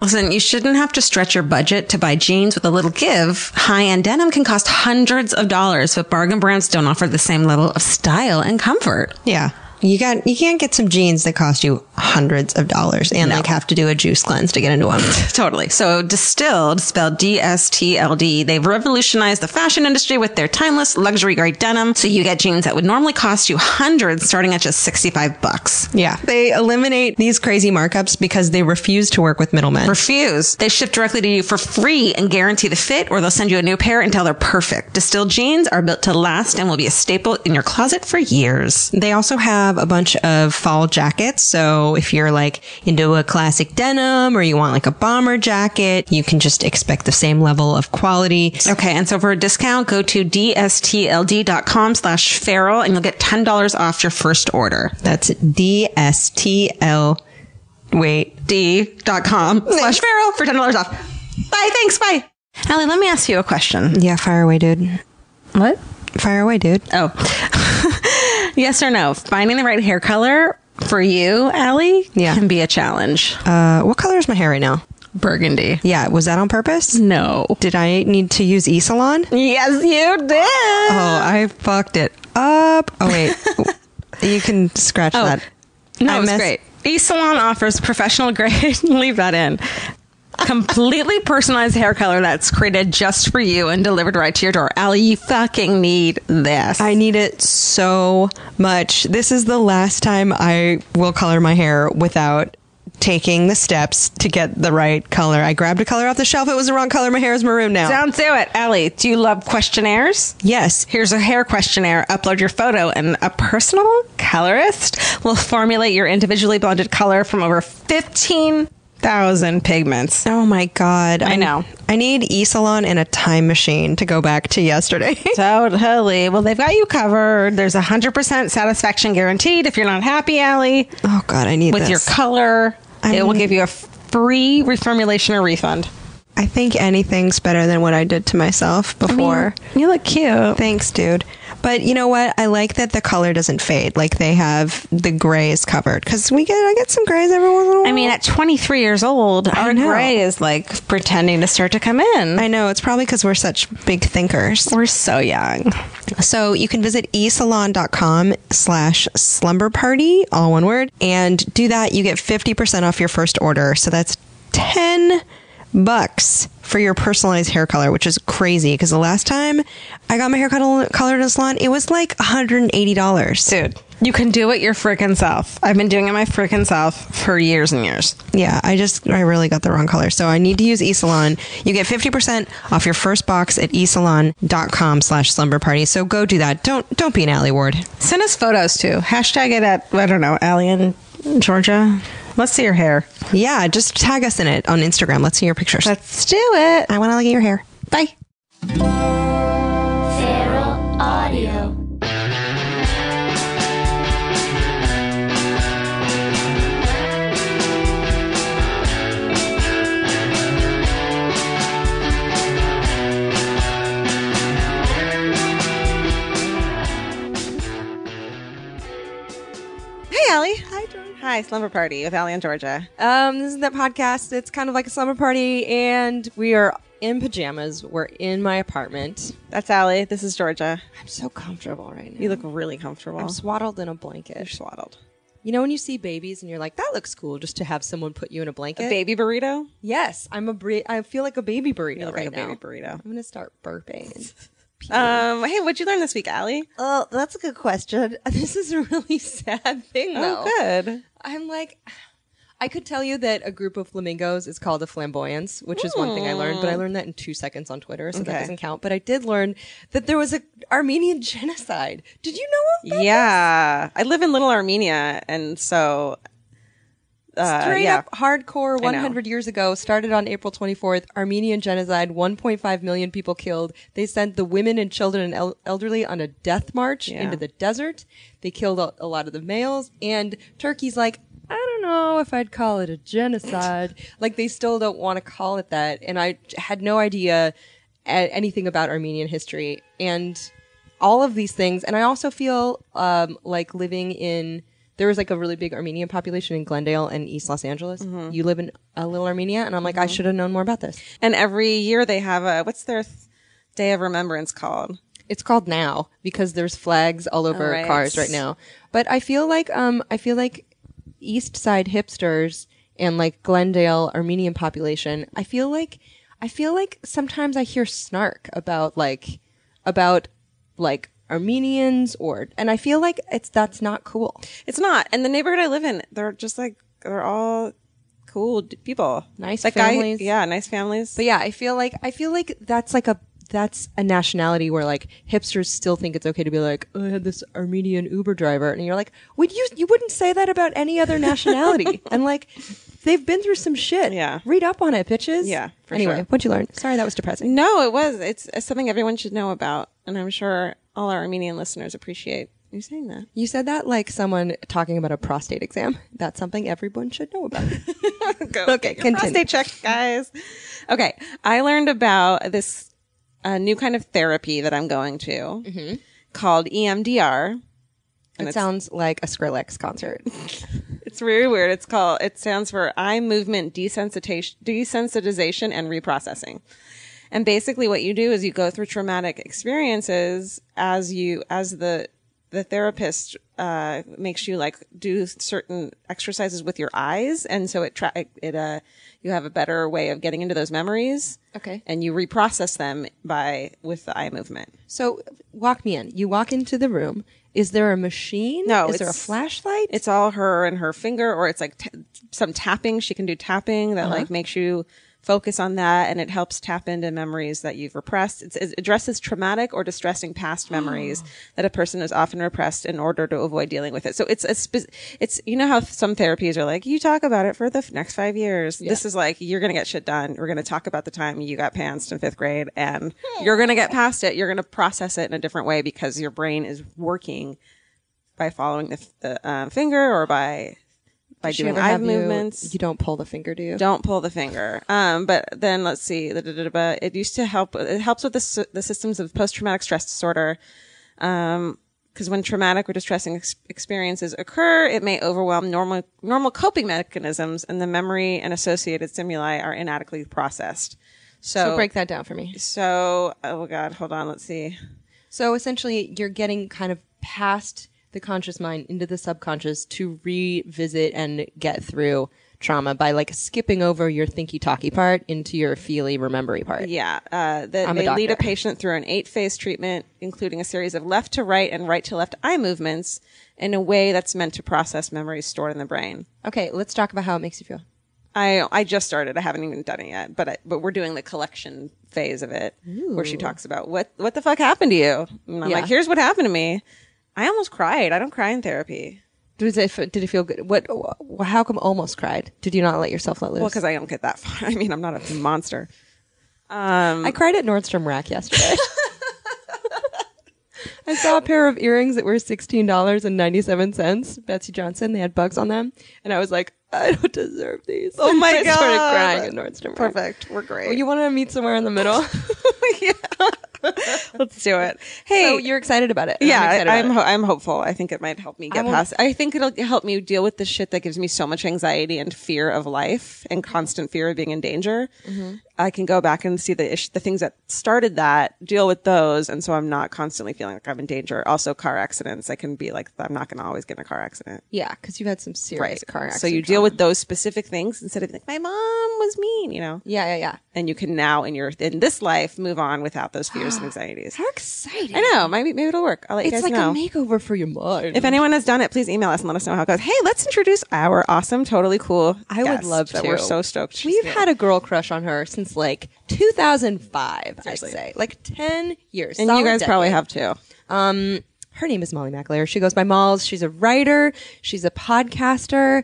Listen, you shouldn't have to stretch your budget to buy jeans with a little give. High-end denim can cost hundreds of dollars, but bargain brands don't offer the same level of style and comfort. Yeah. You can't get some jeans that cost you hundreds of dollars and like have to do a juice cleanse to get into them. Totally. So Distilled, spelled DSTLD, they've revolutionized the fashion industry with their timeless luxury grade denim. So you get jeans that would normally cost you hundreds starting at just $65. Yeah. They eliminate these crazy markups because they refuse to work with middlemen. Refuse. They ship directly to you for free and guarantee the fit, or they'll send you a new pair until they're perfect. Distilled jeans are built to last and will be a staple in your closet for years. They also have a bunch of fall jackets. So if you're like into a classic denim or you want like a bomber jacket, you can just expect the same level of quality. Okay. And so for a discount, go to dstld.com/feral and you'll get $10 off your first order. That's d.com/feral for $10 off. Bye. Thanks. Bye. Alie, let me ask you a question. Yeah. Fire away, dude. What? Fire away, dude. Oh. Yes or no? Finding the right hair color for you, Alie, can be a challenge. What color is my hair right now? Burgundy. Yeah. Was that on purpose? No. Did I need to use E-Salon? Yes, you did. Oh, I fucked it up. Oh, wait. You can scratch that. No, it's great. E-Salon offers professional grade. Leave that in. Completely personalized hair color that's created just for you and delivered right to your door. Alie, you fucking need this. I need it so much. This is the last time I will color my hair without taking the steps to get the right color. I grabbed a color off the shelf. It was the wrong color. My hair is maroon now. Don't do it. Alie, do you love questionnaires? Yes. Here's a hair questionnaire. Upload your photo and a personal colorist will formulate your individually blended color from over 15,000 pigments. Oh my God. I know. I need E-Salon and a time machine to go back to yesterday. Totally. Well, they've got you covered. There's 100% satisfaction guaranteed if you're not happy, Alie. Oh God, I need with this. Your color. It will give you a free reformulation or refund. I think anything's better than what I did to myself before. I mean, you look cute. Thanks, dude. But you know what? I like that the color doesn't fade. Like they have the grays covered. Because I get some grays every once in a while. I mean, at 23 years old, our gray is like pretending to start to come in. I know. It's probably because we're such big thinkers. We're so young. So you can visit esalon.com/slumber party, all one word. And do that. You get 50% off your first order. So that's $10 for your personalized hair color, which is crazy because the last time I got my hair colored in a salon, it was like $180. Dude, you can do it your freaking self. I've been doing it my freaking self for years and years. Yeah, I really got the wrong color. So I need to use eSalon. You get 50% off your first box at esalon.com/slumber party. So go do that. Don't be an Alie Ward. Send us photos too. Hashtag it at, I don't know, Alie in Georgia. Let's see your hair. Yeah, just tag us in it on Instagram. Let's see your pictures. Let's do it. I want to look at your hair. Bye. Feral Audio. Hey, Alie. Hi, Georgia. Hi, Slumber Party with Alie in Georgia. This is that podcast. It's kind of like a slumber party, and we are in pajamas. We're in my apartment. That's Alie. This is Georgia. I'm so comfortable right now. You look really comfortable. I'm swaddled in a blanket. You're swaddled. You know when you see babies and you're like, that looks cool just to have someone put you in a blanket? A baby burrito? Yes. I feel like a baby burrito You look right like a now. baby burrito. I'm going to start burping. Hey, what'd you learn this week, Alie? Oh, that's a good question. This is a really sad thing, though. Oh, good. I'm like, I could tell you that a group of flamingos is called a flamboyance, which is one thing I learned, but I learned that in 2 seconds on Twitter, so that doesn't count. But I did learn that there was an Armenian genocide. Did you know about Yeah. I live in Little Armenia, and so... Straight up hardcore 100 years ago, started on April 24th, Armenian genocide, 1.5 million people killed. They sent the women and children and elderly on a death march into the desert. They killed a lot of the males, and Turkey's like, I don't know if I'd call it a genocide. Like, they still don't want to call it that. And I had no idea anything about Armenian history and all of these things. And I also feel like living in there was like a really big Armenian population in Glendale and East Los Angeles. You live in a little Armenia, and I'm like, I should have known more about this. And every year they have what's their Day of Remembrance called? It's called Now because there's flags all over cars right now. But I feel like East Side hipsters and like Glendale Armenian population, I feel like sometimes I hear snark about Armenians and I feel like that's not cool. It's not. And the neighborhood I live in, they're all cool people. Nice families. Nice families. But yeah, I feel like that's a nationality where like hipsters still think it's okay to be like, oh, I had this Armenian Uber driver, and you're like, you wouldn't say that about any other nationality, and like they've been through some shit. Yeah, read up on it, bitches. Yeah. Anyway, sure. What'd you learn? Sorry, that was depressing. No, it was. It's something everyone should know about, and I'm sure all our Armenian listeners appreciate you saying that. You said that like someone talking about a prostate exam. That's something everyone should know about. Okay, continue. Prostate check, guys. Okay, I learned about this new kind of therapy that I'm going to called EMDR. It sounds like a Skrillex concert. It's really weird. It stands for Eye Movement Desensitization and Reprocessing. And basically what you do is you go through traumatic experiences as the therapist makes you like do certain exercises with your eyes, and so you have a better way of getting into those memories. Okay. And you reprocess them with the eye movement. So walk me in. You walk into the room. Is there a machine? No. Is there a flashlight? It's all her and her finger, or it's like some tapping. She can do tapping that like makes you focus on that, and it helps tap into memories that you've repressed. It addresses traumatic or distressing past memories that a person has often repressed in order to avoid dealing with it. So it's you know how some therapies are like, you talk about it for the next 5 years. Yeah. This is like, you're going to get shit done. We're going to talk about the time you got pantsed in 5th grade, and you're going to get past it. You're going to process it in a different way because your brain is working by following the finger or by doing eye movements. You don't pull the finger, do you? Don't pull the finger. But then let's see. It used to help. It helps with the systems of post-traumatic stress disorder. Because when traumatic or distressing experiences occur, it may overwhelm normal coping mechanisms, and the memory and associated stimuli are inadequately processed. So break that down for me. So, oh God, hold on. Let's see. So essentially, you're getting kind of past the conscious mind into the subconscious to revisit and get through trauma by like skipping over your thinky talky part into your feely remembery part. Yeah. They lead a patient through an 8-phase treatment, including a series of left to right and right to left eye movements in a way that's meant to process memories stored in the brain. Okay. Let's talk about how it makes you feel. I just started. I haven't even done it yet, but we're doing the collection phase of it. Ooh. Where she talks about what the fuck happened to you. And I'm like, here's what happened to me. I almost cried. I don't cry in therapy. Did it feel good? How come almost cried? Did you not let yourself let loose? Well, because I don't get that far. I mean, I'm not a monster. I cried at Nordstrom Rack yesterday. I saw a pair of earrings that were $16.97. Betsy Johnson. They had bugs on them. And I was like, I don't deserve these. Oh my God. I started crying at Nordstrom Rack. Perfect. We're great. Well, you want to meet somewhere in the middle? Yeah. Let's do it. Hey, so you're excited about it. Yeah, I'm hopeful. I think it might help me get past. I think it'll help me deal with the shit that gives me so much anxiety and fear of life and constant fear of being in danger. Mm-hmm. I can go back and see the things that started that, deal with those, and so I'm not constantly feeling like I'm in danger. Also, car accidents. I can be like, I'm not going to always get in a car accident. Yeah, because you've had some serious car accidents. So you deal with those specific things instead of like, my mom was mean, you know? Yeah. And you can now in this life move on without those fears and anxieties. How exciting! I know. Maybe it'll work. I'll let you guys know. It's like a makeover for your mind. If anyone has done it, please email us and let us know how it goes. Hey, let's introduce our awesome, totally cool. I would love to. We're so stoked. We've had a girl crush on her since like 2005. Seriously. I'd say like 10 years. And you guys probably have too. Her name is Molly McLear. She goes by Malls. She's a writer. She's a podcaster.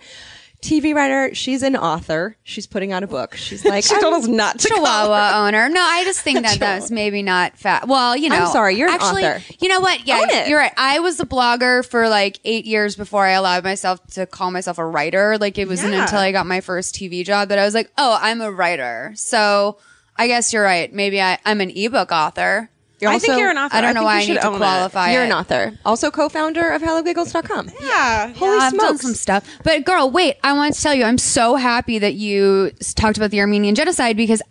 TV writer. She's an author. She's putting out a book. She's like, she told us not to Chihuahua owner. No, I just think that's maybe not fat. Well, you know, I'm sorry, you're actually, an author. You know what? Yeah, you're right. I was a blogger for like 8 years before I allowed myself to call myself a writer. Like it wasn't until I got my first TV job that I was like, oh, I'm a writer. So I guess you're right. Maybe I'm an ebook author. I think you're an author. I don't know why I need to own qualify. You're an author. Also co-founder of HelloGiggles.com. Yeah. Holy I've done smokes. some stuff. But girl, wait, I want to tell you, I'm so happy that you talked about the Armenian genocide because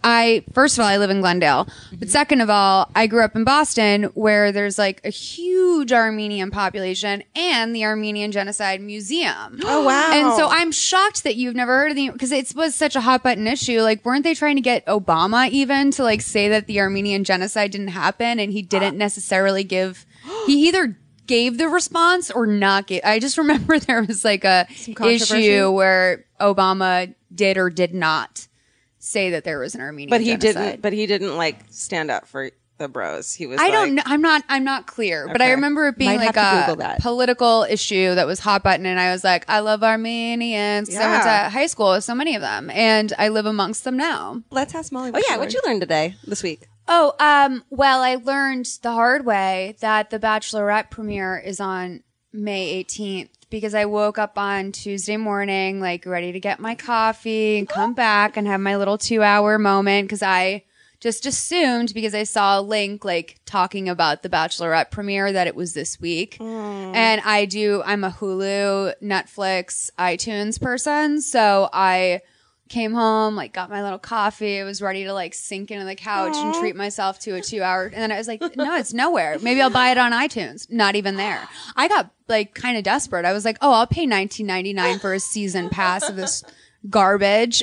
first of all, I live in Glendale. But second of all, I grew up in Boston where there's like a huge Armenian population and the Armenian Genocide Museum. Oh, wow. And so I'm shocked that you've never heard of because it was such a hot button issue. Like, weren't they trying to get Obama even to like say that the Armenian genocide didn't happen and he didn't necessarily he either gave the response or not give. I just remember there was like a issue where Obama did or did not say that there was an Armenian genocide. But he didn't like stand up for the bros. He was I don't know. I'm not clear, but I remember it being Might like have to Google a that. political issue that was hot button. And I was like, I love Armenians. 'Cause I went to high school with so many of them and I live amongst them now. Let's ask Molly. Oh yeah, what'd you learn this week? Oh, well, I learned the hard way that the Bachelorette premiere is on May 18th because I woke up on Tuesday morning, like ready to get my coffee and come back and have my little 2-hour moment because I just assumed because I saw a link like talking about the Bachelorette premiere that it was this week. And I'm a Hulu, Netflix, iTunes person. So I came home, like got my little coffee. I was ready to like sink into the couch and treat myself to a 2-hour. And then I was like, no, it's nowhere. Maybe I'll buy it on iTunes. Not even there. I got like kind of desperate. I was like, oh, I'll pay $19.99 for a season pass of this garbage.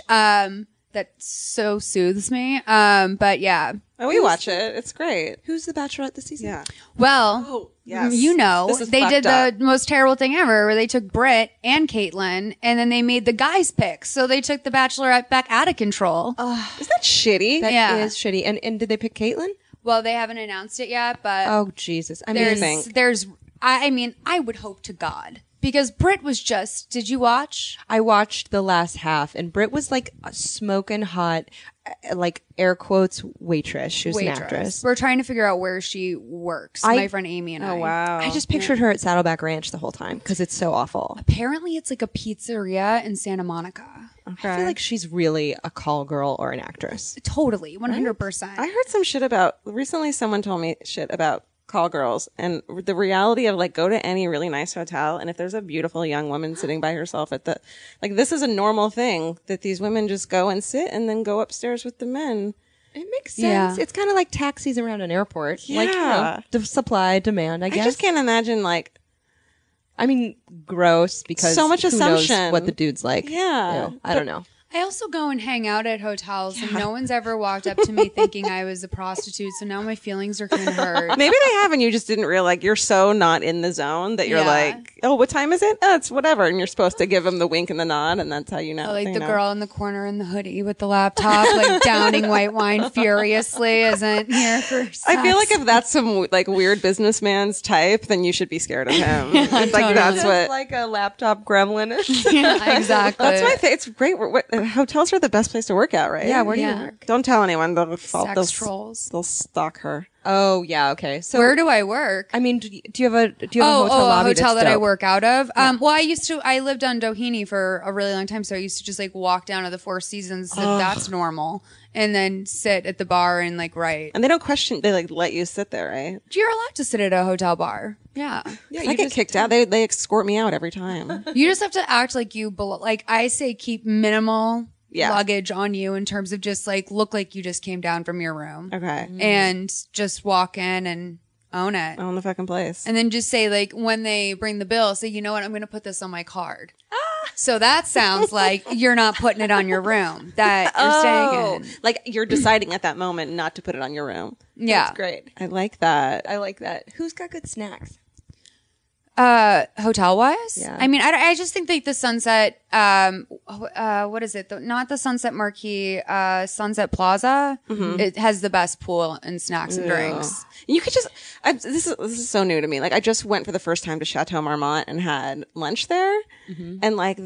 That so soothes me. But yeah. Oh, we watch it. It's great. Who's the Bachelorette this season? Yeah. Well, yes. you know, This is they did fucked the most terrible thing ever where they took Britt and Caitlyn and then they made the guys pick. So they took the Bachelorette back out of control. Is that shitty? That Yeah. is shitty. And did they pick Caitlyn? Well, they haven't announced it yet, but Oh, Jesus. I mean, I would hope to God because Britt was did you watch? I watched the last half, and Britt was like a smoking hot, like air quotes waitress. She was an actress. We're trying to figure out where she works. My friend Amy and I. Oh, wow. I just pictured her at Saddleback Ranch the whole time because it's so awful. Apparently, it's like a pizzeria in Santa Monica. I feel like she's really a call girl or an actress. Totally, 100%. I heard some shit recently someone told me shit about call girls and the reality of like go to any really nice hotel and if there's a beautiful young woman sitting by herself at this is a normal thing that these women just go and sit and then go upstairs with the men. It makes sense. Yeah. It's kind of like taxis around an airport. Yeah. Like, you know, supply, demand, I guess. I just can't imagine like I mean, gross because so much who knows assumption what the dude's like. Yeah. You know, I don't know. I also go and hang out at hotels, and no one's ever walked up to me thinking I was a prostitute. So now my feelings are kind of hurt. maybe they have and you just didn't realize like you're so not in the zone that you're Yeah. like, oh, what time is it? Oh, it's whatever. And you're supposed to give them the wink and the nod and that's how you know. Like you the know. girl in the corner in the hoodie with the laptop, like downing white wine furiously, isn't here for sex. I feel like if that's some like weird businessman's type, then you should be scared of him. It's like totally. that's what. like a laptop gremlin. Yeah, exactly. That's my thing. It's great. Hotels are the best place to work at, right? Yeah, where do Yeah. you work? Don't tell anyone. They'll Sex trolls. They'll stalk her. Oh, yeah, okay. So Where do I work? I mean, do you have a hotel lobby a hotel that's that I dope? work out of. Well, I lived on Doheny for a really long time, so I used to just like walk down to the Four Seasons. So that's normal, and then sit at the bar and like write. And they don't question. They like let you sit there, right? You're allowed to sit at a hotel bar. Yeah, If I get kicked out, they escort me out every time. you just have to act like you like I say, keep minimal Yeah. luggage on you in terms of just like look like you just came down from your room. Okay. And just walk in and own it. Own the fucking place. And then just say, like, when they bring the bill, say, you know what, I'm going to put this on my card. So that sounds like you're not putting it on your room, that you're staying in. Like you're deciding at that moment not to put it on your room. Yeah. That's great. I like that. I like that. Who's got good snacks? Hotel wise? Yeah. I mean, I just think like the Sunset, what is it? Not the Sunset Marquee, Sunset Plaza. It has the best pool and snacks and drinks. You could just. This is so new to me. Like I just went for the first time to Chateau Marmont and had lunch there, and like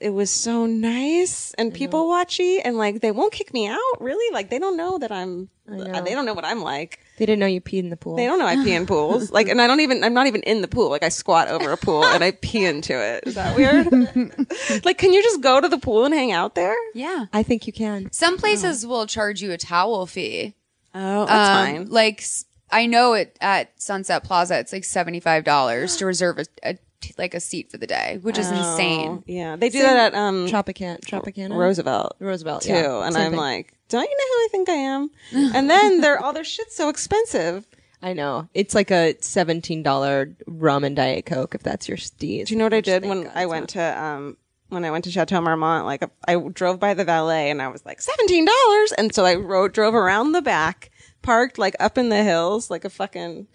it was so nice and people watchy and like they won't kick me out. Really, like they don't know that I'm. They don't know what I'm like. They didn't know you peed in the pool. They don't know I pee in pools. Like, and I'm not even in the pool. Like I squat over a pool and I pee into it. Is that weird? Like, can you just go to the pool and hang out there? Yeah. I think you can. Some places will charge you a towel fee. Oh, that's fine. Like I know it at Sunset Plaza. It's like $75 to reserve a seat for the day, which is insane. Yeah, they do that at Tropicana, Roosevelt too. Yeah, and I'm like, don't you know who I think I am? And then all their shit's so expensive. I know. It's like a $17 rum and Diet Coke if that's your steez. Do you know what I did when I went to Chateau Marmont? Like I drove by the valet and I was like $17, and so I drove around the back, parked like up in the hills like a fucking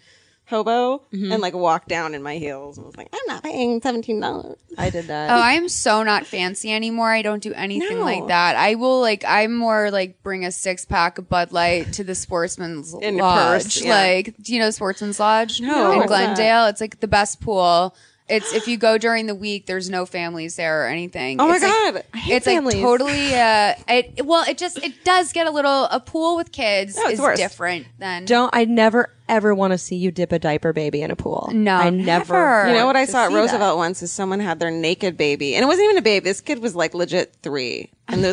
hobo, and like walked down in my heels and was like, I'm not paying $17. I did that. Oh, I am so not fancy anymore. I don't do anything like that. I will I'm more like bring a 6-pack of Bud Light to the Sportsman's In your Lodge. purse, yeah. Like, do you know Sportsman's Lodge? No, in what's Glendale. It's like the best pool. It's if you go during the week, there's no families there or anything. Oh my It's like- God. I hate it's families. like totally. It does get a pool with kids No, it's is worse. different than I never ever want to see you dip a diaper baby in a pool. No, I never. never. You know what I to saw at see Roosevelt once is someone had their naked baby, and it wasn't even a baby. This kid was like legit 3, and there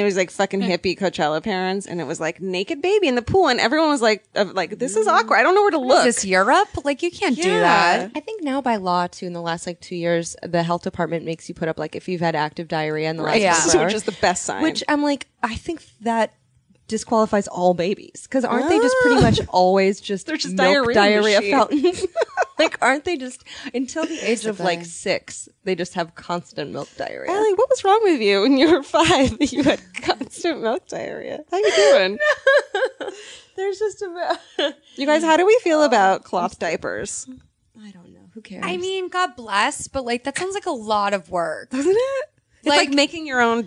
was like fucking hippie Coachella parents, and it was like naked baby in the pool, and everyone was like this is awkward. I don't know where to look. Is this Europe? Like you can't do Yeah. that. I think now by law too, in the last like 2 years, the health department makes you put up like if you've had active diarrhea in the last Yeah. 24 hours, Which is the best sign. Which I'm like, I think that disqualifies all babies because aren't they just pretty much always just They're just milk diarrhea machines. fountains? Like, aren't they just until the age of like Basically. 6? They just have constant milk diarrhea. Alie, what was wrong with you when you were 5 that you had constant milk diarrhea? How you doing? There's just a. You guys, how do we feel about cloth diapers? I don't know. Who cares? I mean, God bless, but like that sounds like a lot of work. Doesn't it? It's like making your own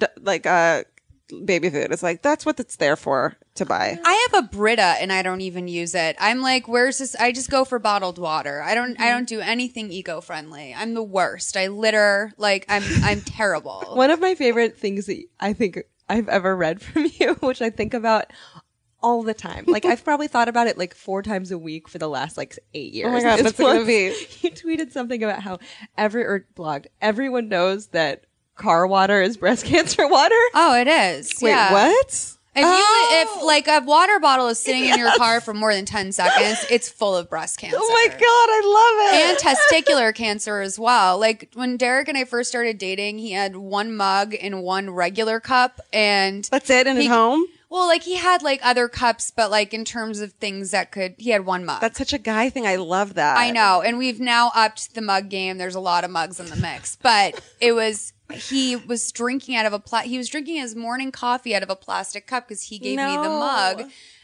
baby food. It's like that's what it's there for, to buy. I have a Brita and I don't even use it. I'm like, where's this? I just go for bottled water. I don't do anything eco-friendly. I'm the worst. I litter. Like I'm terrible. One of my favorite things that I think I've ever read from you, which I think about all the time. Like I've probably thought about it like 4 times a week for the last like 8 years. Oh my God, It's what's it gonna once be? You tweeted something about how blogged, everyone knows that car water is breast cancer water. Oh, it is. Wait, yeah. what? If like a water bottle is sitting in your car for more than 10 seconds, it's full of breast cancer. Oh my God, I love And it. testicular cancer as well. Like when Derek and I first started dating, he had 1 mug and 1 regular cup, and That's it in his home? well, like he had like other cups, but like in terms of things he had 1 mug. That's such a guy thing. I love that. I know, and we've now upped the mug game. There's a lot of mugs in the mix, but he was drinking he was drinking his morning coffee out of a plastic cup because he gave me the mug.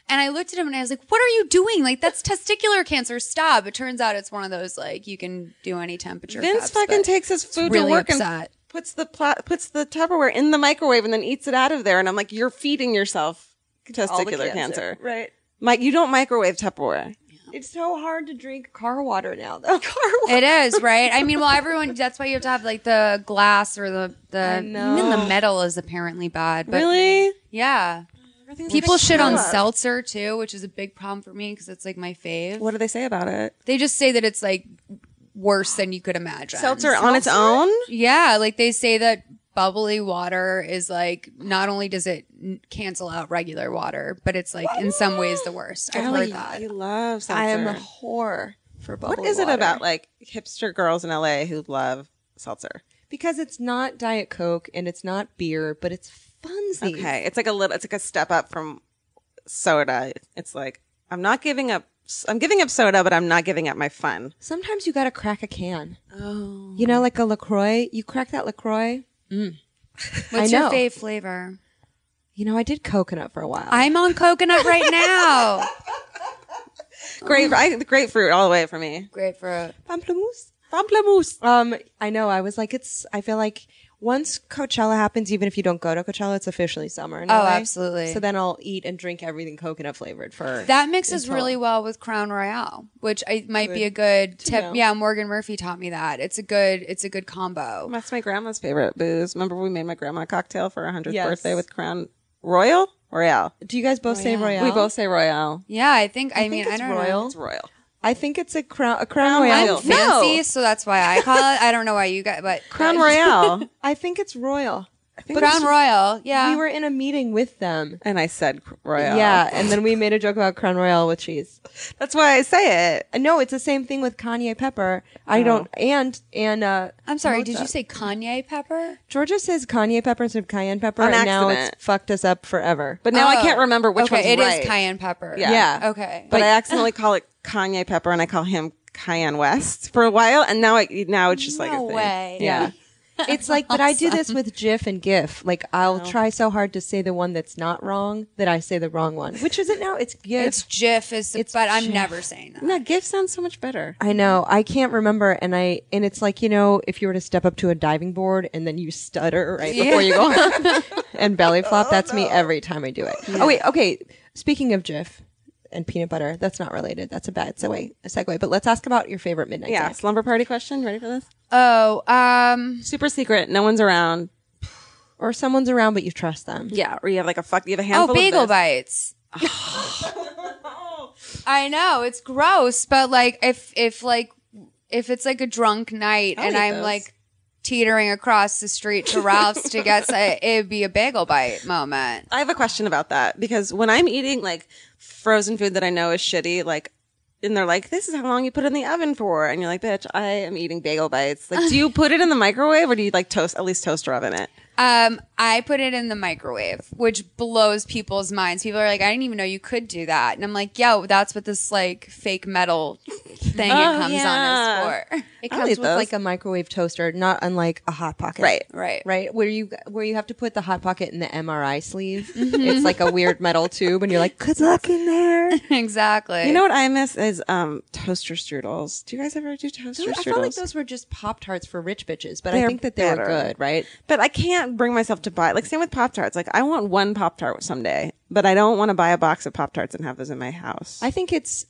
And I looked at him and I was like, what are you doing? Like, that's testicular cancer. Stop. It turns out it's one of those, like, you can do any temperature. Vince cups, fucking but takes his food really to work upset. and puts the Tupperware in the microwave and then eats it out of there. And I'm like, you're feeding yourself testicular cancer. Right. Mike, you don't microwave Tupperware. It's so hard to drink car water now, though. It is, right? I mean, well, everyone, that's why you have to have like the glass or the even the metal is apparently bad. But Really? yeah. People shit on seltzer too, which is a big problem for me because it's like my fave. What do they say about it? They just say that it's like worse than you could imagine. Seltzer on its own? Yeah, like they say that bubbly water is like, not only does it cancel out regular water, but it's like in some ways the worst. I've heard that. I love seltzer. I am a whore for bubbly What is it water. about like hipster girls in LA who love seltzer? Because it's not Diet Coke and it's not beer, but it's funsies. Okay, it's like a step up from soda. It's like I'm giving up soda, but I'm not giving up my fun. Sometimes you gotta crack a can. Oh. You know, like a LaCroix. You crack that LaCroix. What's your know. fave flavor? You know, I did coconut for a while. I'm on coconut right now. Grapefruit all the way for me. Grapefruit. Pamplemousse. I know. I was like, I feel like once Coachella happens, even if you don't go to Coachella, it's officially summer. In Oh, LA. absolutely. So then I'll eat and drink everything coconut flavored for That mixes really well with Crown Royale, which might be a good tip. know. Yeah, Morgan Murphy taught me that. It's a good combo. That's my grandma's favorite booze. Remember we made my grandma a cocktail for her 100th Yes. birthday with Crown Royale? Do you guys both say Royale? We both say Royale. Yeah, I think I think don't it's know. Royal. It's Royal. I think it's a Crown Royale. Royale. I'm fancy, No. so that's why I call it. I don't know why you guys, but Crown Royale. I think it's Royal. Crown Royal. Yeah. We were in a meeting with them. And I said Royal. Yeah, and then we made a joke about Crown Royal with cheese. That's why I say it. No, it's the same thing with Kanye pepper. I don't, and I'm sorry, Mocha. did you say Kanye pepper? Georgia says Kanye pepper instead of cayenne pepper, On and now accident. it's fucked us up forever. But now I can't remember which one's it right. is cayenne pepper. Yeah. Okay. But I accidentally call it Kanye pepper and I call him Cayenne West for a while. And now it's just like a No thing. way. Yeah. It's like, but I do this with GIF and GIF. Like, I'll try so hard to say the one that's not wrong that I say the wrong one. Which is it now? It's GIF. It's GIF, but I'm never saying that. No, GIF sounds so much better. I know. I can't remember. And it's like, if you were to step up to a diving board and then you stutter right before you go on and belly flop, that's me every time I do it. Yeah. Oh, wait. Okay. Speaking of GIF and peanut butter, that's not related. That's a bad segue. But let's ask about your favorite midnight snack. Slumber party question. Ready for this? Oh, Super secret. No one's around. Or someone's around, but you trust them. Yeah. Or you have you have a handful bagel of this. bites. I know it's gross, but like if it's like a drunk night and eat I'm those. like teetering across the street to Ralph's to get it'd be a bagel bite moment. I have a question about that because when I'm eating like frozen food that I know is shitty, like, and they're like, this is how long you put it in the oven for. And you're like, bitch, I am eating bagel bites. Like, do you put it in the microwave or do you like at least toaster oven it? I put it in the microwave, which blows people's minds. People are like, I didn't even know you could do that. And I'm like, yo, that's what this like fake metal thing it comes on is for. It I'll comes eat with those. like a microwave toaster, not unlike a Hot Pocket. Right. Where you have to put the Hot Pocket in the MRI sleeve. It's like a weird metal tube, and you're like, good luck in there. Exactly. You know what I miss is toaster strudels. Do you guys ever do toaster strudels? I felt like those were just Pop-Tarts for rich bitches, but I They're think that they were better. good, right? But I can't bring myself to buy. Like same with Pop-Tarts. Like I want one Pop-Tart someday, but I don't want to buy a box of Pop-Tarts and have those in my house. I think it's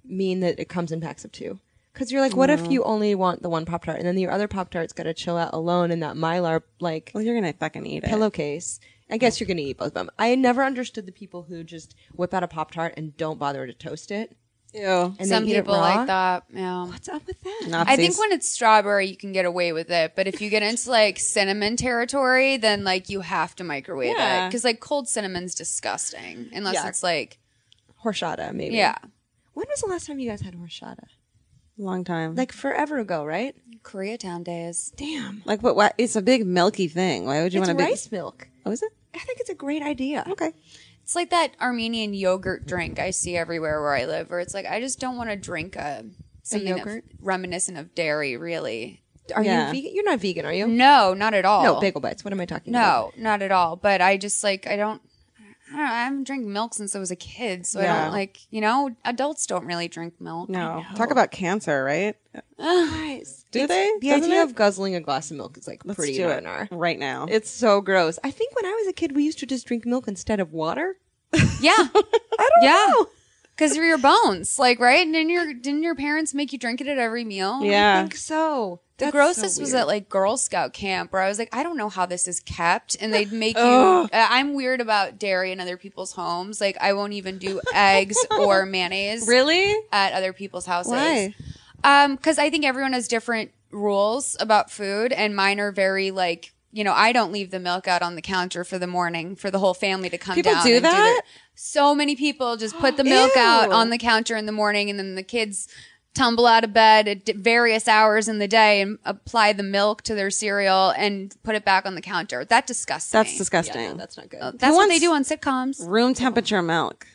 mean that it comes in packs of 2. Because you're like, what if you only want the one Pop-Tart and then your other Pop-Tart's got to chill out alone in that Mylar like Well, you're gonna fucking eat it. pillowcase. I guess you're gonna eat both of them. I never understood the people who just whip out a Pop-Tart and don't bother to toast it. Ew. And Some they eat it people raw. like that. Yeah. What's up with that? Nazis. I think when it's strawberry, you can get away with it. But if you get into like cinnamon territory, then like you have to microwave Yeah. it. Because like cold cinnamon's disgusting. Unless Yeah. it's like, Horchata, maybe. yeah. When was the last time you guys had horchata? long time. Like forever ago, right? Koreatown days. Damn. Like what? It's a big milky thing. Why would you It's want a big rice milk. Oh, is it? I think it's a great idea. Okay. It's like that Armenian yogurt drink I see everywhere where I live, where it's like, I just don't want to drink something yogurt? reminiscent of dairy, really. Are Yeah. you vegan? You're not vegan, are you? No, not at all. No, bagel bites. What am I talking about? No, not at all. But I just like, I don't know. I haven't drank milk since I was a kid. So I Yeah. don't like, adults don't really drink milk. No. Talk about cancer, right? Guys. Do they? The Doesn't idea it? of guzzling a glass of milk is like Let's pretty do it nar. right now. It's so gross. I think when I was a kid, we used to just drink milk instead of water. Yeah. I don't know. Because of your bones. Like, right? And didn't your parents make you drink it at every meal? I yeah. think so. The That's grossest so was weird. at like Girl Scout camp where I was like, I don't know how this is kept. And they'd make you, I'm weird about dairy in other people's homes. Like I won't even do eggs or mayonnaise Really? at other people's houses. Why? Cause I think everyone has different rules about food and mine are very like, I don't leave the milk out on the counter for the morning for the whole family to come People down do and that? so many people just put the milk out Ew. on the counter in the morning and then the kids tumble out of bed at various hours in the day and apply the milk to their cereal and put it back on the counter. That disgusts me. That's disgusting. Yeah, no, that's not good. That's Who what they wants- do on sitcoms. Room temperature milk.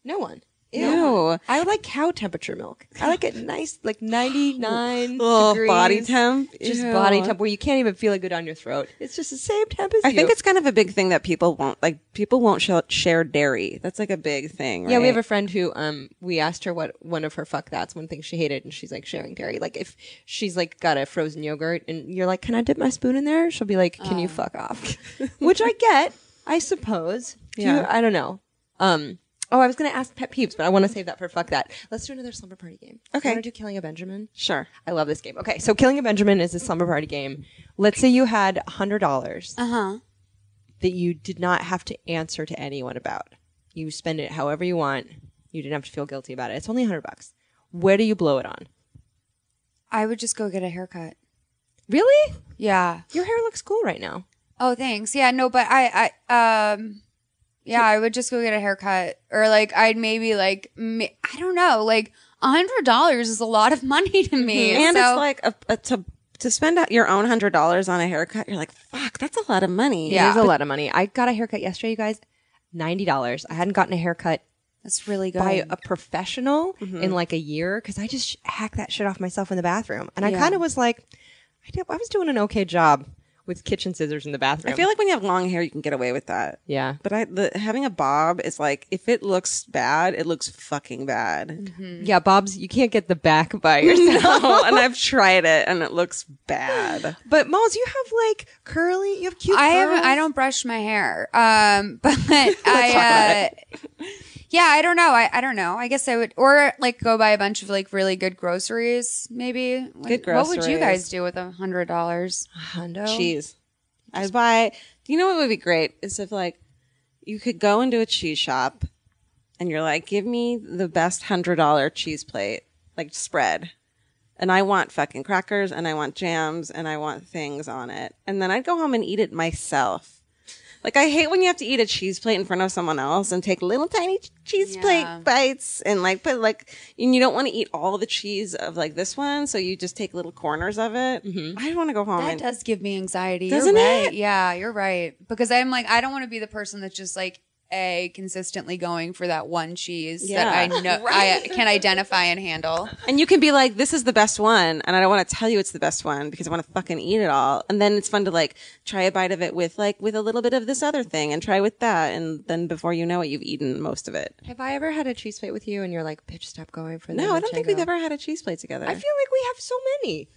No one. Ew. I like cow temperature milk. I like it nice, like 99 Oh, degrees. body temp. Just Ew. body temp where you can't even feel it go down your throat. It's just the same temp as I you. think it's kind of a big thing that people won't like. People won't share dairy. That's like a big thing. Right? Yeah, we have a friend who, we asked her what one of her fuck that's one thing she hated, and she's like sharing dairy. Like if she's like got a frozen yogurt, and you're like, "Can I dip my spoon in there?" She'll be like, "Can you fuck off?" Which I get, I suppose. Yeah. I don't know. Oh, I was gonna ask pet peeves, but I want to save that for fuck that. Let's do another slumber party game. Okay. Want to do Killing a Benjamin? Sure. I love this game. Okay, so Killing a Benjamin is a slumber party game. Let's say you had $100 that you did not have to answer to anyone about. You spend it however you want. You didn't have to feel guilty about it. It's only $100. Where do you blow it on? I would just go get a haircut. Really? Yeah. Your hair looks cool right now. Oh, thanks. Yeah, no, but I would just go get a haircut, or like I'd maybe like I don't know, like $100 is a lot of money to me, And so, it's like to spend out your own $100 on a haircut. You're like, fuck, that's a lot of money. Yeah. It is a lot of money. I got a haircut yesterday, you guys. $90. I hadn't gotten a haircut that's really good. by a professional in like a year because I just hacked that shit off myself in the bathroom, and I kind of was like, I was doing an okay job with kitchen scissors in the bathroom. I feel like when you have long hair, you can get away with that. Yeah. But having a bob is like, if it looks bad, it looks fucking bad. Yeah, Bob's, you can't get the back by yourself. No, and I've tried it and it looks bad. But Malls, you have like curly, you have cute curls. I don't brush my hair. But yeah, I don't know. I don't know. I guess I would, or like go buy a bunch of like really good groceries, maybe. Good What would you groceries. guys do with $100? Hundo. Cheese. I'd buy, you know what would be great? Is if like, you could go into a cheese shop and you're like, give me the best $100 cheese plate, like spread. And I want fucking crackers and I want jams and I want things on it. And then I'd go home and eat it myself. Like, I hate when you have to eat a cheese plate in front of someone else and take little tiny cheese plate bites and like put like, and you don't want to eat all the cheese of like this one. So you just take little corners of it. I want to go home. That does give me anxiety. Doesn't You're right. it? Yeah, you're right. Because I'm like, I don't want to be the person that's just like, consistently going for that one cheese that I know I can identify and handle. And you can be like, this is the best one. And I don't want to tell you it's the best one because I want to fucking eat it all. And then it's fun to like try a bite of it with a little bit of this other thing and try with that. And then before you know it, you've eaten most of it. Have I ever had a cheese plate with you and you're like, bitch, stop going for that? No, I don't think we've ever had a cheese plate together. I feel like we have so many.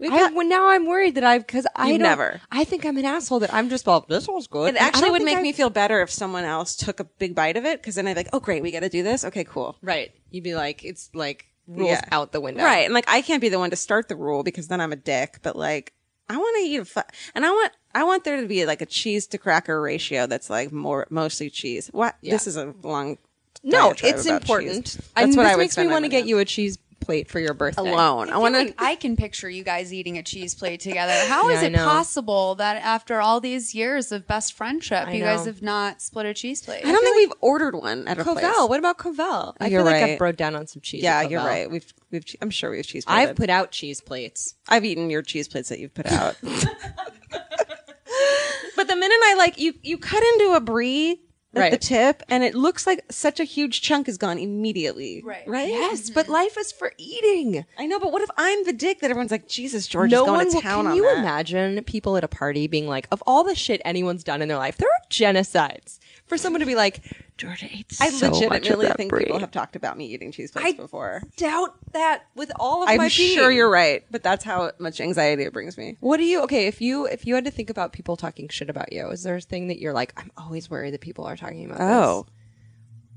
Now I'm worried that because I You've don't. never. I think I'm an asshole that I'm just well, this one's good. It actually would make me feel better if someone else took a big bite of it because then I'd be like, oh, great, we got to do this. Okay, cool. Right. You'd be like, it's like rules out the window. Right. And like, I can't be the one to start the rule because then I'm a dick. But like, I want to eat and I want there to be like a cheese to cracker ratio that's like mostly cheese. What? Yeah. This is a long. No, diatribe it's about important. Cheese. That's what this I would makes me spend want to my get money you a cheese plate for your birthday. alone. I want to. I can picture you guys eating a cheese plate together. How is I it know. possible that after all these years of best friendship, I you guys know. have not split a cheese plate? I don't think we've ordered one at a place. Covell. What about Covell? I You're feel like right. I've broke down on some cheese. Yeah, at you're Covell. right. We've. I'm sure we've cheese plated. I've put out cheese plates. I've eaten your cheese plates that you've put out. But the minute I like you cut into a brie at the tip, and it looks like such a huge chunk is gone immediately. Right. Right. Yes, but life is for eating. I know, but what if I'm the dick that everyone's like, Jesus, George No is going one to will. town Can on you that? imagine people at a party being like, of all the shit anyone's done in their life, there are genocides. For someone to be like, Georgia ate I so much of legitimately that think brie. people have talked about me eating cheese plates before. Doubt that with all of my I'm being. sure you're right, but that's how much anxiety it brings me. What do you? Okay, if you had to think about people talking shit about you, is there a thing that you're like, I'm always worried that people are talking about this?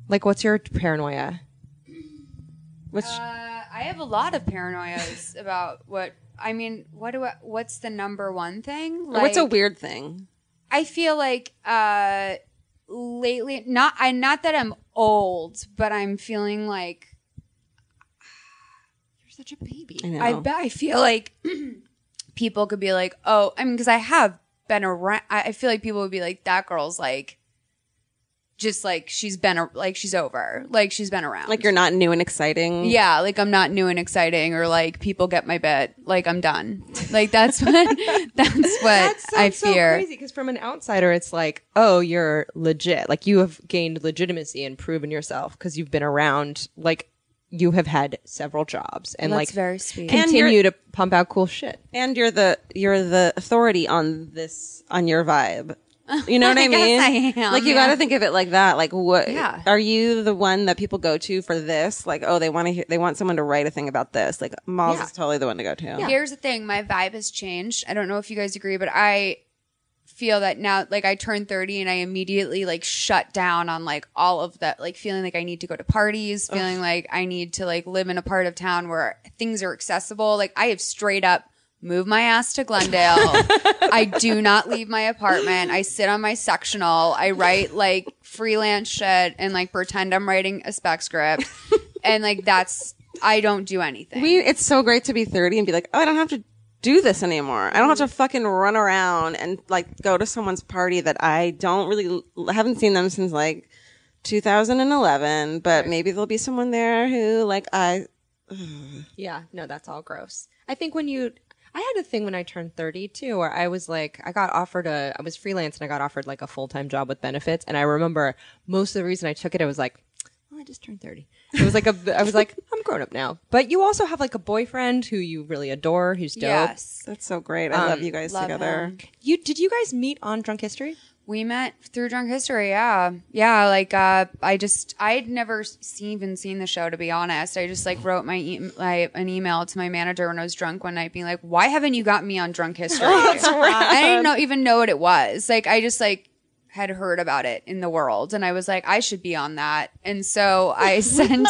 Like, what's your paranoia? I have a lot of paranoias about what's the number one thing? Or what's a weird thing? I feel like lately, not that I'm old, but I'm feeling like you're such a baby. I know. I feel like people could be like, oh, I mean, because I have been around. I feel like people would be like, that girl's like, just like she's over, like she's been around. Like you're not new and exciting. Yeah, like I'm not new and exciting, or like people get my bit, like I'm done. Like that's what I fear. So crazy because from an outsider, it's like, oh, you're legit. Like you have gained legitimacy and proven yourself because you've been around. Like you have had several jobs and That's like very sweet. Continue to pump out cool shit. And you're the authority on your vibe. You know what I mean? I am, like you got to think of it like that. Like what? Yeah. Are you the one that people go to for this? Like, oh, they want someone to write a thing about this. Like Malls is totally the one to go to. Yeah. Here's the thing, my vibe has changed. I don't know if you guys agree, but I feel that now, like I turned 30 and I immediately like shut down on like all of that, like feeling like I need to go to parties, feeling like I need to like live in a part of town where things are accessible. Like I have straight up moved my ass to Glendale. I do not leave my apartment. I sit on my sectional. I write like freelance shit and like pretend I'm writing a spec script. And like I don't do anything. It's so great to be 30 and be like, oh, I don't have to do this anymore. I don't have to fucking run around and like go to someone's party that I don't really haven't seen them since like 2011, but maybe there'll be someone there who like Yeah, no, that's all gross. I think I had a thing when I turned 30 too, where I was like, I was freelance and I got offered like a full-time job with benefits. And I remember most of the reason I took it, I was like, well, I just turned 30. It was like I was like, I'm grown up now. But you also have like a boyfriend who you really adore, who's dope. Yes. That's so great. I love you guys together. him. Did you guys meet on Drunk History? We met through Drunk History, yeah. Yeah, like, I'd never even seen the show, to be honest. I just, like, wrote an email to my manager when I was drunk one night being like, why haven't you got me on Drunk History? I didn't even know what it was. Like, I just, like, had heard about it in the world. And I was like, I should be on that. And so I sent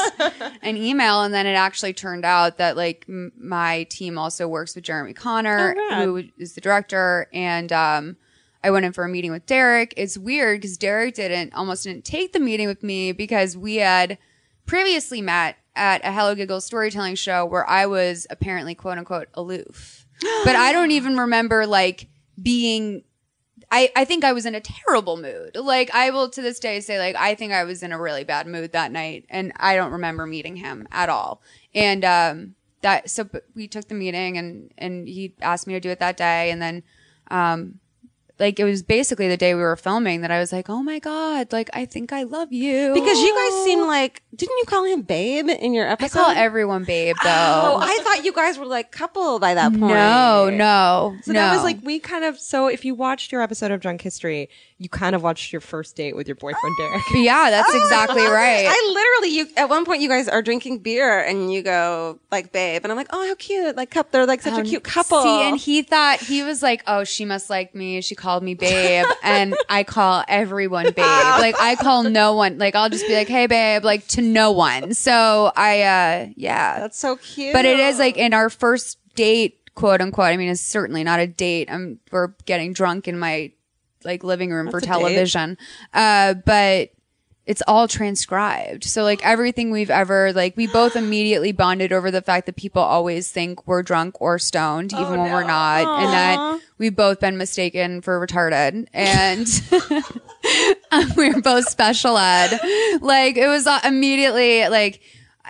an email, and then it actually turned out that, like, my team also works with Jeremy Connor, who is the director, and, I went in for a meeting with Derek. It's weird because Derek almost didn't take the meeting with me because we had previously met at a Hello Giggles storytelling show where I was apparently quote unquote aloof. But I don't even remember like being, I think I was in a terrible mood. Like I will to this day say like, I think I was in a really bad mood that night and I don't remember meeting him at all. And, so we took the meeting and he asked me to do it that day. And then, like, it was basically the day we were filming that I was like, oh my God, like, I think I love you. Because you guys seem like, didn't you call him babe in your episode? I call everyone babe, though. Oh, I thought you guys were like couple by that point. No. So that was like, so if you watched your episode of Drunk History, you kind of watched your first date with your boyfriend, Derek. Yeah, that's exactly right. I literally, at one point you guys are drinking beer and you go like babe. And I'm like, oh, how cute. Like, they're like such a cute couple. See, and he was like, oh, she must like me. She called me babe. And I call everyone babe. Like, I call no one. Like, I'll just be like, hey, babe, like to no one. So yeah. That's so cute. But it is like in our first date, quote unquote. I mean, it's certainly not a date. We're getting drunk in my like living room for television. But it's all transcribed. So like everything we've ever, like we both immediately bonded over the fact that people always think we're drunk or stoned, even when we're not. Aww. And that we've both been mistaken for retarded. And we were both special ed. Like it was immediately like,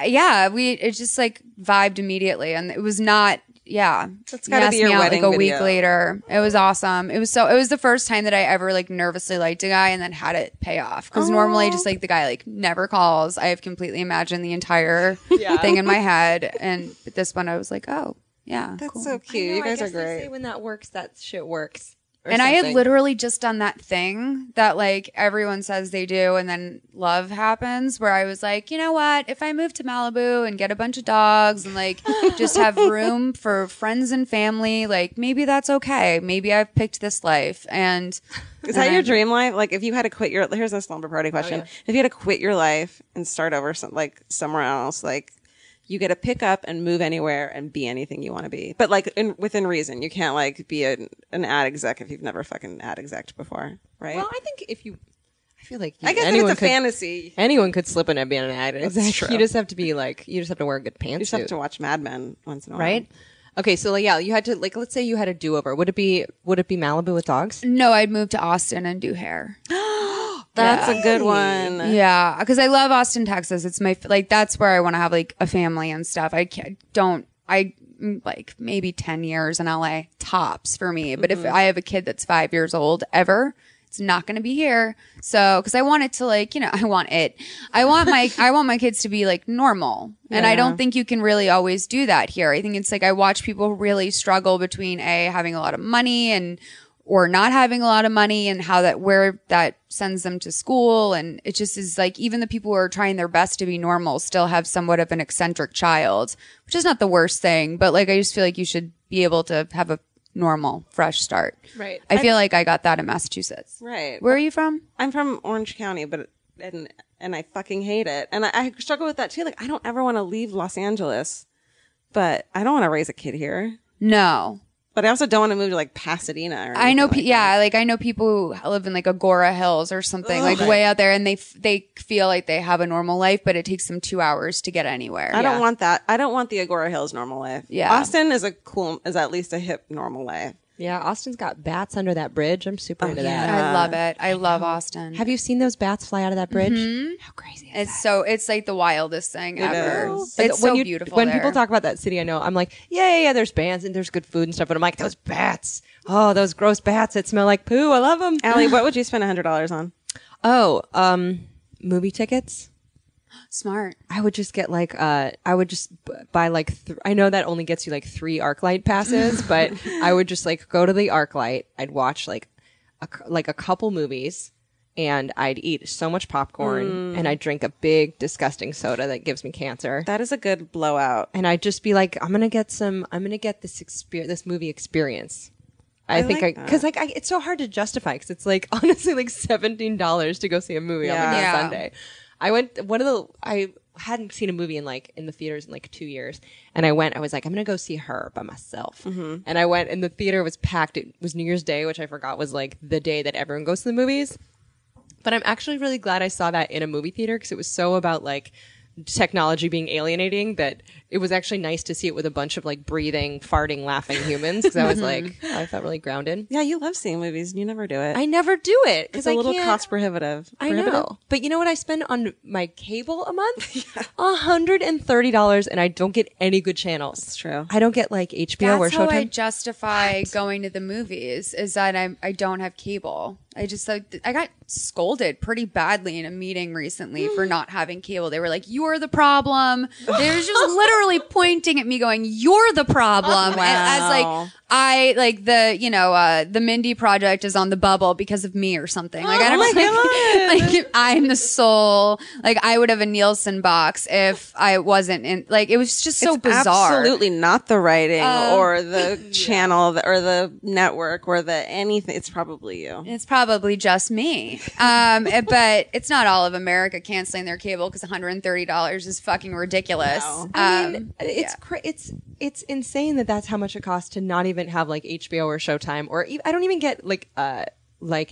yeah, it just like vibed immediately. And it was not, yeah. That's gotta be your wedding like a video. week later. It was awesome. It was the first time that I ever like nervously liked a guy and then had it pay off. Cause normally just like the guy like never calls. I have completely imagined the entire thing in my head. And this one I was like, oh yeah. That's cool. so cute. You guys are great. They say when that works, that shit works. And I had literally just done that thing that like everyone says they do and then love happens where I was like, you know what? If I move to Malibu and get a bunch of dogs and like just have room for friends and family, like maybe that's okay. Maybe I've picked this life. And is that your dream life? Like if you had to quit here's a slumber party question. If you had to quit your life and start over somewhere else, like you get to pick up and move anywhere and be anything you want to be. But like within reason. You can't like be an ad exec if you've never fucking ad exec before, right? Well, I think I feel like I guess it's a fantasy. Anyone could slip in and be an ad exec. That's true. You just have to be like, you just have to wear a good pantsuit. You just have to watch Mad Men once in a while. Right? Okay, so like, yeah, you had to like, let's say you had a do-over. Would it be Malibu with dogs? no, I'd move to Austin and do hair. That's a good one. Yeah, because I love Austin, Texas. It's my like that's where I want to have like a family and stuff. I like maybe 10 years in LA tops for me. But if I have a kid that's 5 years old ever, it's not going to be here. So, because I want it to like, I want my kids to be like normal. And I don't think you can really always do that here. I think it's like I watch people really struggle between having a lot of money or not having a lot of money and where that sends them to school. And it just is like, even the people who are trying their best to be normal still have somewhat of an eccentric child, which is not the worst thing. But like, I just feel like you should be able to have a normal, fresh start. Right. I feel like I got that in Massachusetts. Right. Where are you from? I'm from Orange County, and I fucking hate it. And I struggle with that too. Like, I don't ever want to leave Los Angeles, but I don't want to raise a kid here. No. But I also don't want to move to like Pasadena. Or I know, like I know people who live in like Agora Hills or something, like way out there, and they feel like they have a normal life, but it takes them 2 hours to get anywhere. I don't want that. I don't want the Agora Hills normal life. Yeah. Austin is at least a hip normal life. Yeah, Austin's got bats under that bridge. I'm super into that. I love it. I love Austin. Have you seen those bats fly out of that bridge? How crazy is that? It's like the wildest thing ever. is. It's so beautiful. When there. people talk about that city, I know I'm like, yeah, there's bands and there's good food and stuff, but I'm like, those bats. Oh, those gross bats that smell like poo. I love them. Alie, what would you spend $100 on? Oh, movie tickets. Smart. I would just get like, I would just buy like, I know that only gets you like 3 ArcLight passes, but I would just like go to the ArcLight. I'd watch like a couple movies and I'd eat so much popcorn and I'd drink a big disgusting soda that gives me cancer. That is a good blowout. And I'd just be like, I'm going to get this movie experience. Because it's so hard to justify because it's like honestly like $17 to go see a movie on like a Sunday. I hadn't seen a movie in the theaters in like 2 years. And I was like, I'm going to go see Her by myself. Mm-hmm. And I went and the theater was packed. It was New Year's Day, which I forgot was like the day that everyone goes to the movies. But I'm actually really glad I saw that in a movie theater because it was so about like technology being alienating that it was actually nice to see it with a bunch of like breathing, farting, laughing humans because I was like, I felt really grounded. Yeah, you love seeing movies and you never do it. I never do it because it's a little cost prohibitive. I know. But you know what I spend on my cable a month? $130 and I don't get any good channels. That's true. I don't get like HBO or That's how Showtime. I justify going to the movies is that I don't have cable. I got scolded pretty badly in a meeting recently for not having cable. They were like, "You're the problem." They were just literally pointing at me, going, "You're the problem." Wow. And as like the Mindy Project is on the bubble because of me or something. Like I don't like I'm the soul. Like I would have a Nielsen box if I wasn't in. Like it was just so bizarre. Absolutely not the writing or the channel or the network or the anything. It's probably you. It's probably just me. But it's not all of America canceling their cable because $130 is fucking ridiculous. No. I mean, it's insane that that's how much it costs to not even have like HBO or Showtime or I don't even get like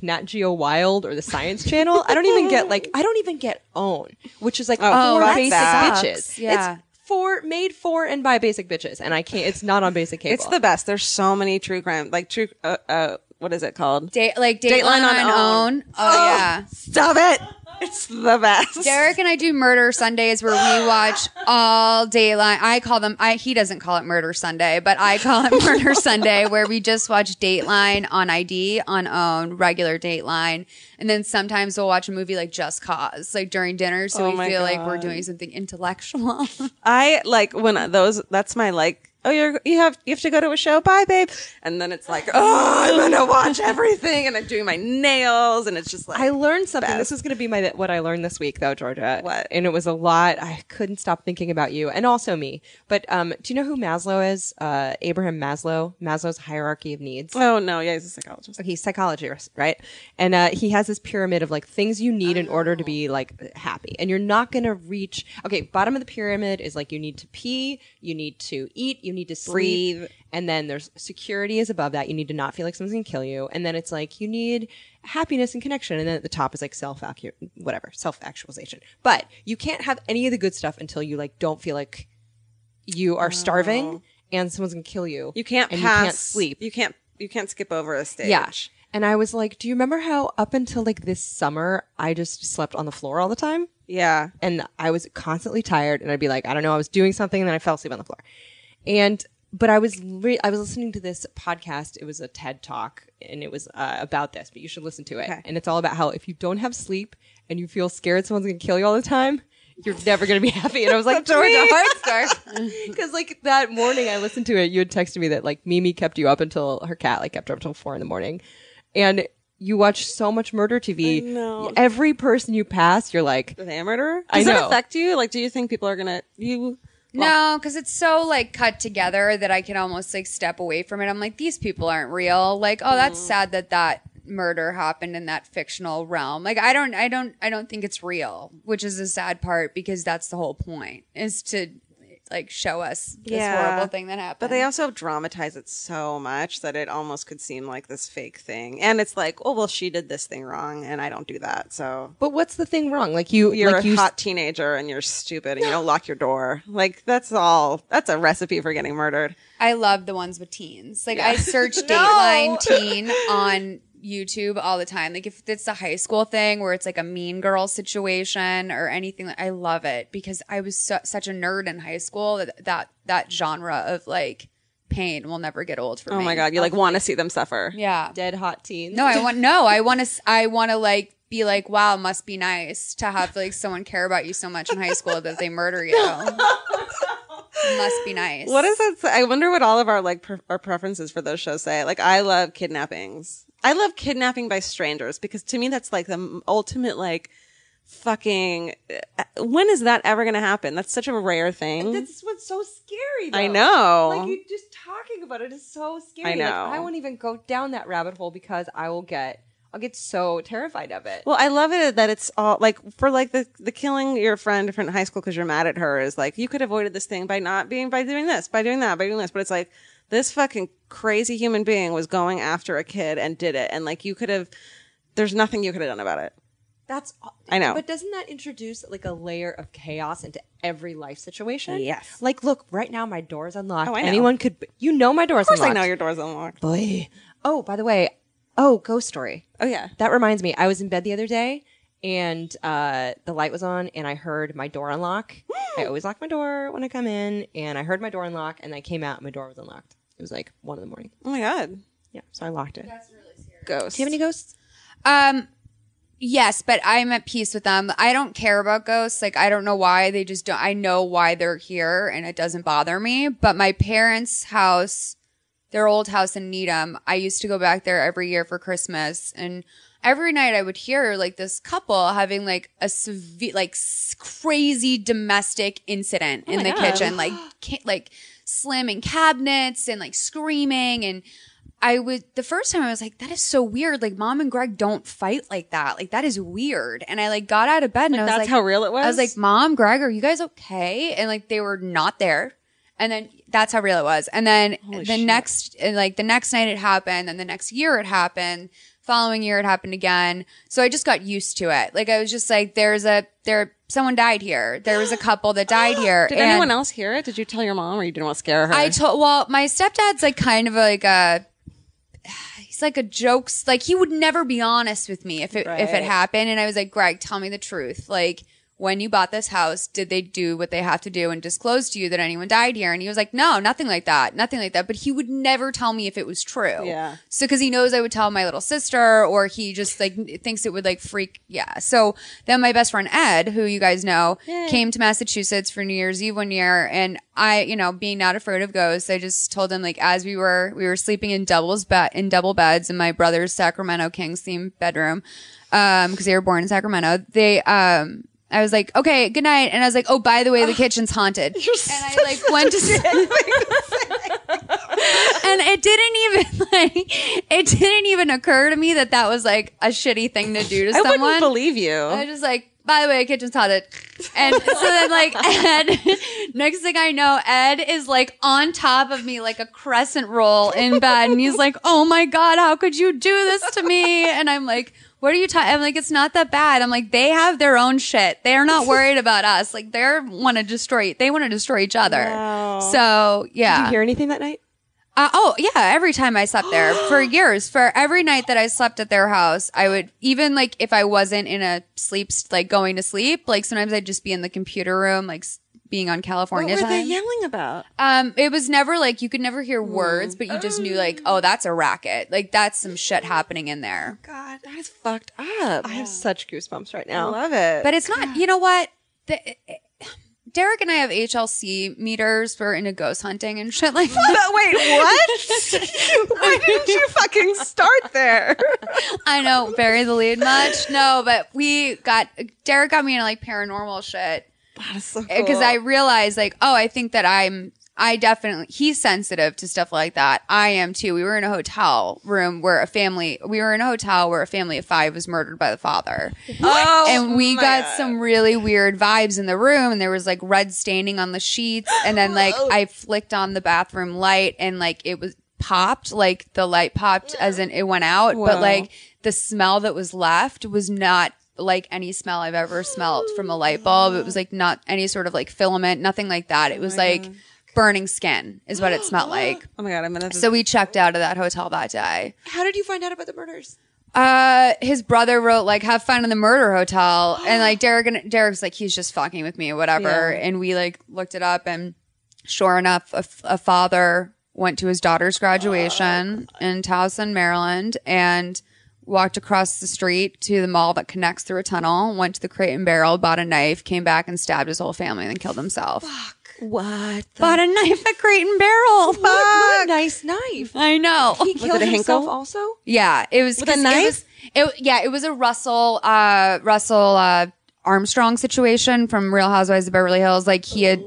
Nat Geo Wild or the Science Channel. I don't even get OWN, which is like for basic bitches. Yeah. It's made for and by basic bitches, and I can't. It's not on basic cable. It's the best. There's so many true crime, like true. What is it called? Dateline on OWN. Oh yeah. Stop it. It's the best. Derek and I do Murder Sundays where we watch all Dateline. He doesn't call it Murder Sunday, but I call it Murder Sunday where we just watch Dateline on ID, on OWN, regular Dateline. And then sometimes we'll watch a movie like Just Cause, like during dinner. So we feel like we're doing something intellectual. I like when that's my like, oh, you have to go to a show. Bye, babe. And then it's like, oh, I'm going to watch everything. And I'm doing my nails. And it's just like, I learned something. This is going to be what I learned this week though, Georgia. What? And it was a lot. I couldn't stop thinking about you and also me. But, do you know who Maslow is? Abraham Maslow, Maslow's hierarchy of needs. Oh no. Yeah. He's a psychologist. Okay, he's a psychologist, right? And, he has this pyramid of like things you need in order to be like happy. And you're not going to reach, okay, bottom of the pyramid is like you need to pee, you need to eat, you need to sleep. Breathe. And then there's security is above that. You need to not feel like someone's going to kill you. And then it's like you need happiness and connection. And then at the top is like self-actualization. But you can't have any of the good stuff until you like don't feel like you are starving and someone's going to kill you. You can't and pass. You can't sleep. You can't skip over a stage. Yeah. And I was like, do you remember how up until like this summer, I just slept on the floor all the time? Yeah. And I was constantly tired and I'd be like, I don't know, I was doing something and then I fell asleep on the floor. But I was listening to this podcast. It was a TED Talk and it was about this, but you should listen to it. Okay. And it's all about how if you don't have sleep and you feel scared someone's going to kill you all the time, you're never going to be happy. And I was like, Georgia, hard start. Because like that morning I listened to it, you had texted me that like Mimi kept you up until her cat like kept her up until 4 a.m. And you watch so much murder TV. I know. Every person you pass, you're like, are they a murderer? Does it affect you? Like, do you think people are going to, no, because it's so like cut together that I can almost like step away from it. I'm like, these people aren't real. Like, oh, that's sad that murder happened in that fictional realm. Like, I don't think it's real, which is a sad part because that's the whole point is to like show us this horrible thing that happened. But they also dramatize it so much that it almost could seem like this fake thing. And it's like, oh, well, she did this thing wrong and I don't do that. So, but what's the thing wrong? Like you're like a hot teenager and you're stupid and you don't lock your door. Like that's a recipe for getting murdered. I love the ones with teens. Like I search Dateline teen on YouTube all the time. Like if it's a high school thing where it's like a mean girl situation or anything, I love it because I was such a nerd in high school that genre of like pain will never get old for me. Oh my God. You like want to see them suffer. Yeah. dead hot teens. No, I want to like be like, wow, must be nice to have like someone care about you so much in high school that they murder you. Must be nice. What does that say? I wonder what all of our like our preferences for those shows say. Like I love kidnappings. I love kidnapping by strangers because to me that's like the ultimate like fucking when is that ever going to happen? That's such a rare thing. That's what's so scary though. I know. Like you just talking about it is so scary. I know. Like, I won't even go down that rabbit hole because I'll get so terrified of it. Well, I love it that it's all like for like the killing your friend from high school because you're mad at her is like you could have avoided this thing by doing this, by doing that, by doing this. But it's like this fucking crazy human being was going after a kid and did it. And like there's nothing you could have done about it. I know. But doesn't that introduce like a layer of chaos into every life situation? Yes. Like, look, right now my door is unlocked. Oh, I know. Anyone could, my door is unlocked. Of course I know your door's unlocked. Boy. Oh, by the way, ghost story. Oh yeah. That reminds me. I was in bed the other day and the light was on and I heard my door unlock. I always lock my door when I come in and I heard my door unlock and I came out and my door was unlocked. It was like 1 a.m. Oh my God. Yeah. So I locked it. That's really scary. Ghosts. Do you have any ghosts? Yes, but I'm at peace with them. I don't care about ghosts. Like, I don't know why. They just don't. I know why they're here and it doesn't bother me. But my parents' house, their old house in Needham, I used to go back there every year for Christmas. And every night I would hear like this couple having like a severe, like crazy domestic incident in the kitchen, like slamming cabinets and like screaming. And the first time I was like, that is so weird. Like Mom and Greg don't fight like that. Like that is weird. And I like got out of bed and I was that's like, how real it was? I was like, Mom, Greg, are you guys okay? And like they were not there. And then that's how real it was. And then the next night it happened, and the next year it happened. Following year it happened again. So I just got used to it. Like I was just like, someone died here. There was a couple that died here. Did anyone else hear it? Did you tell your mom or you didn't want to scare her? My stepdad's like kind of like he's like a jokes, like he would never be honest with me if it happened. And I was like, Greg, tell me the truth. Like, when you bought this house, did they do what they have to do and disclose to you that anyone died here? And he was like, no, nothing like that. Nothing like that. But he would never tell me if it was true. Yeah. So, cause he knows I would tell my little sister, or he just like thinks it would like freak. Yeah. So then my best friend Ed, who you guys know, came to Massachusetts for New Year's Eve one year. And I, being not afraid of ghosts, I just told him like, as we were sleeping in double beds in my brother's Sacramento Kings themed bedroom, cause they were born in Sacramento. I was like, okay, good night. And I was like, oh, by the way, the kitchen's haunted. And I like went to sleep. And it didn't even occur to me that was like a shitty thing to do to someone. I wouldn't believe you. I was just like, by the way, kitchen's haunted. And so then like Ed, next thing I know, Ed is like on top of me like a crescent roll in bed. And he's like, oh my God, how could you do this to me? And I'm like, what are you talking? I'm like, it's not that bad. I'm like, they have their own shit. They're not worried about us. Like they want to destroy each other. Wow. So yeah. Did you hear anything that night? Yeah. Every time I slept there for years, for every night that I slept at their house, I would, even like if I wasn't in a like going to sleep, like sometimes I'd just be in the computer room, like being on California What were they time. yelling about? It was never like, you could never hear words, but you just knew like, oh, that's a racket. Like that's some shit happening in there. God, that is fucked up. I have such goosebumps right I now. love it. But it's not, you know what? Derek and I have HLC meters for into ghost hunting and shit like that. Wait, what? Why didn't you fucking start there? I know, bury the lead much. No, but Derek got me into like paranormal shit. That is so cool. Because I realized like, oh, I think that I'm he's sensitive to stuff like that. I am too. We were in a hotel where a family of 5 was murdered by the father. Oh, and we got some really weird vibes in the room, and there was like red staining on the sheets. And then like I flicked on the bathroom light, and like it was popped, like the light popped as in it went out. Wow. But like the smell that was left was not like any smell I've ever smelled from a light bulb. It was like not any sort of like filament, nothing like that. It was like burning skin is what it smelled like. Oh my God, I'm gonna. So we checked out of that hotel that day. How did you find out about the murders? His brother wrote like, "Have fun in the murder hotel," and like Derek's like, he's just fucking with me or whatever. And we like looked it up, and sure enough, a father went to his daughter's graduation in Towson, Maryland, and walked across the street to the mall that connects through a tunnel, went to the Crate and Barrel, bought a knife, came back and stabbed his whole family, and then killed himself. What? Bought a knife at Crate and Barrel. What a nice knife. I know. He killed it a himself Hinkle? also? Yeah, it was With a knife? It was a Russell Armstrong situation from Real Housewives of Beverly Hills. Like he had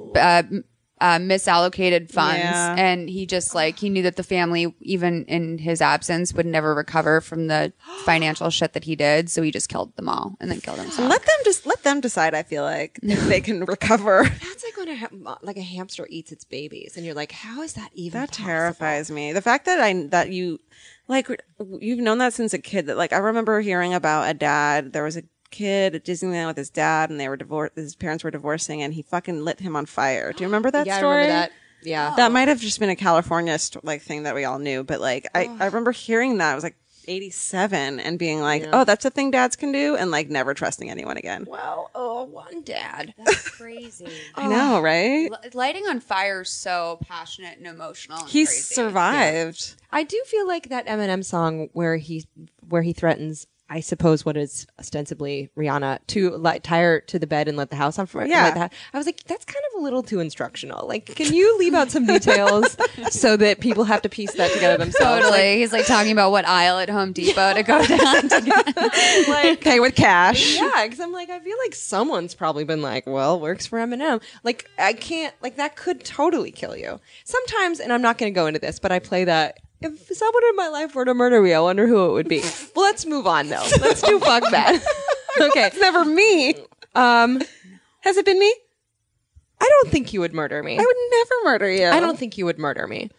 misallocated funds, Yeah. and he just like he knew that the family, even in his absence, would never recover from the financial shit that he did. So he just killed them all and then killed himself. Let them decide. I feel like if they can recover. That's like when like a hamster eats its babies, and you're like, how is that even That possible? terrifies me. The fact that you like you've known that since a kid. That like I remember hearing about a dad. There was a kid at Disneyland with his dad, and they were divorced. His parents were divorcing, and he fucking lit him on fire. Do you remember that Yeah, story? I remember that. Yeah. That might have just been a California like thing that we all knew, but like I remember hearing that. I was like 87 and being like, oh, that's a thing dads can do, and like never trusting anyone again. Well, one dad. That's crazy. I know, right? Lighting on fire is so passionate and emotional. And He crazy. survived. I do feel like that Eminem song where he threatens, I suppose, what is ostensibly Rihanna to tie her to the bed and let the house on fire. Yeah. I was like, that's kind of a little too instructional. Like, can you leave out some details so that people have to piece that together themselves? Totally. He's like talking about what aisle at Home Depot to go down to. Like, Okay, with cash. yeah, because I'm like, I feel like someone's probably been like, well, works for Eminem. Like, I can't, like, that could totally kill you. Sometimes, and I'm not going to go into this, but I play that. If someone in my life were to murder me, I wonder who it would be. Well, let's move on though. Let's do fuck that. Okay. It's never me. Has it been me? I don't think you would murder me. I would never murder you. I don't think you would murder me.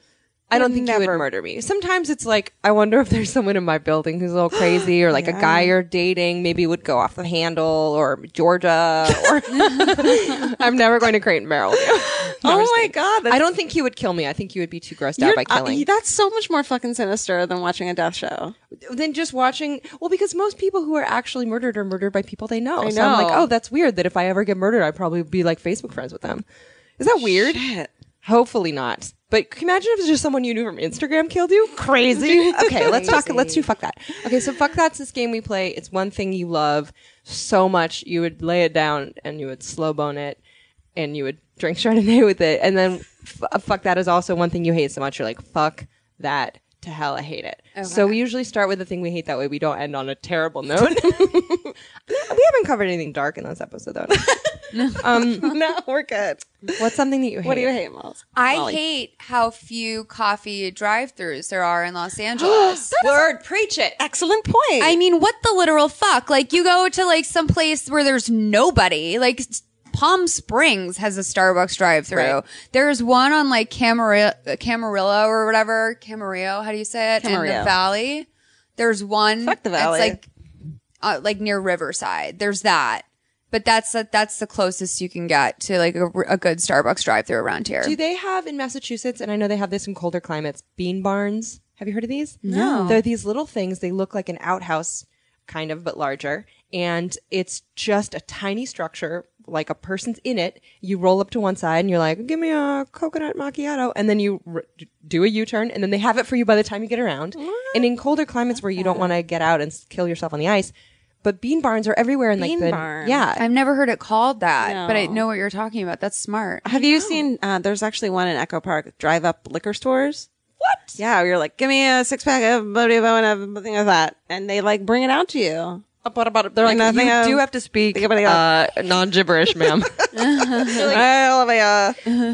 I don't think you would murder me. Sometimes it's like, I wonder if there's someone in my building who's a little crazy, or like a guy you're dating maybe would go off the handle, or Georgia, or I'm never going to Crate and Barrel with you. No, I'm Oh just my kidding. God. I don't think he would kill me. I think you would be too grossed out by killing. That's so much more fucking sinister than watching a death show. Than just watching. Well, because most people who are actually murdered are murdered by people they know. I So I'm like, know. oh, that's weird that if I ever get murdered, I'd probably be like Facebook friends with them. Is that weird? Shit. Hopefully not. But can you imagine if it's just someone you knew from Instagram killed you? Crazy. Okay, let's talk. Let's do fuck that. Okay, so fuck that's this game we play. It's one thing you love so much you would lay it down and you would slow bone it and you would drink Chardonnay with it. And then fuck that is also one thing you hate so much. You're like, fuck that to hell. I hate it. Okay. So we usually start with the thing we hate. That way we don't end on a terrible note. We haven't covered anything dark in this episode though. No, we're good. What's something that you hate? What do you hate, Molly? I hate how few coffee drive-thrus there are in Los Angeles. Word, preach it. Excellent point. I mean, what the literal fuck? Like, you go to like some place where there's nobody. Like, Palm Springs has a Starbucks drive-thru. Right. There's one on like Camarillo or whatever. Camarillo, how do you say it? In the Camarillo. Valley. There's one. Fuck the Valley. It's like near Riverside. There's that. But that's the closest you can get to like a good Starbucks drive-thru around here. Do they have in Massachusetts, and I know they have this in colder climates, bean barns? Have you heard of these? No. They're these little things. They look like an outhouse, kind of, but larger. And it's just a tiny structure, like a person's in it. You roll up to one side and you're like, give me a coconut macchiato. And then you do a U-turn, and then they have it for you by the time you get around. And in colder climates where you don't want to get out and kill yourself on the ice, but bean barns are everywhere in like Bean the barn. yeah. I've never heard it called that, No. but I know what you're talking about. That's smart. Have you seen, there's actually one in Echo Park, drive-up liquor stores. What? Yeah, you're like, give me a 6-pack of Bodhivo and a thing of that. And they like bring it out to you. They're like, Nothing, you do have to speak non-gibberish, ma'am.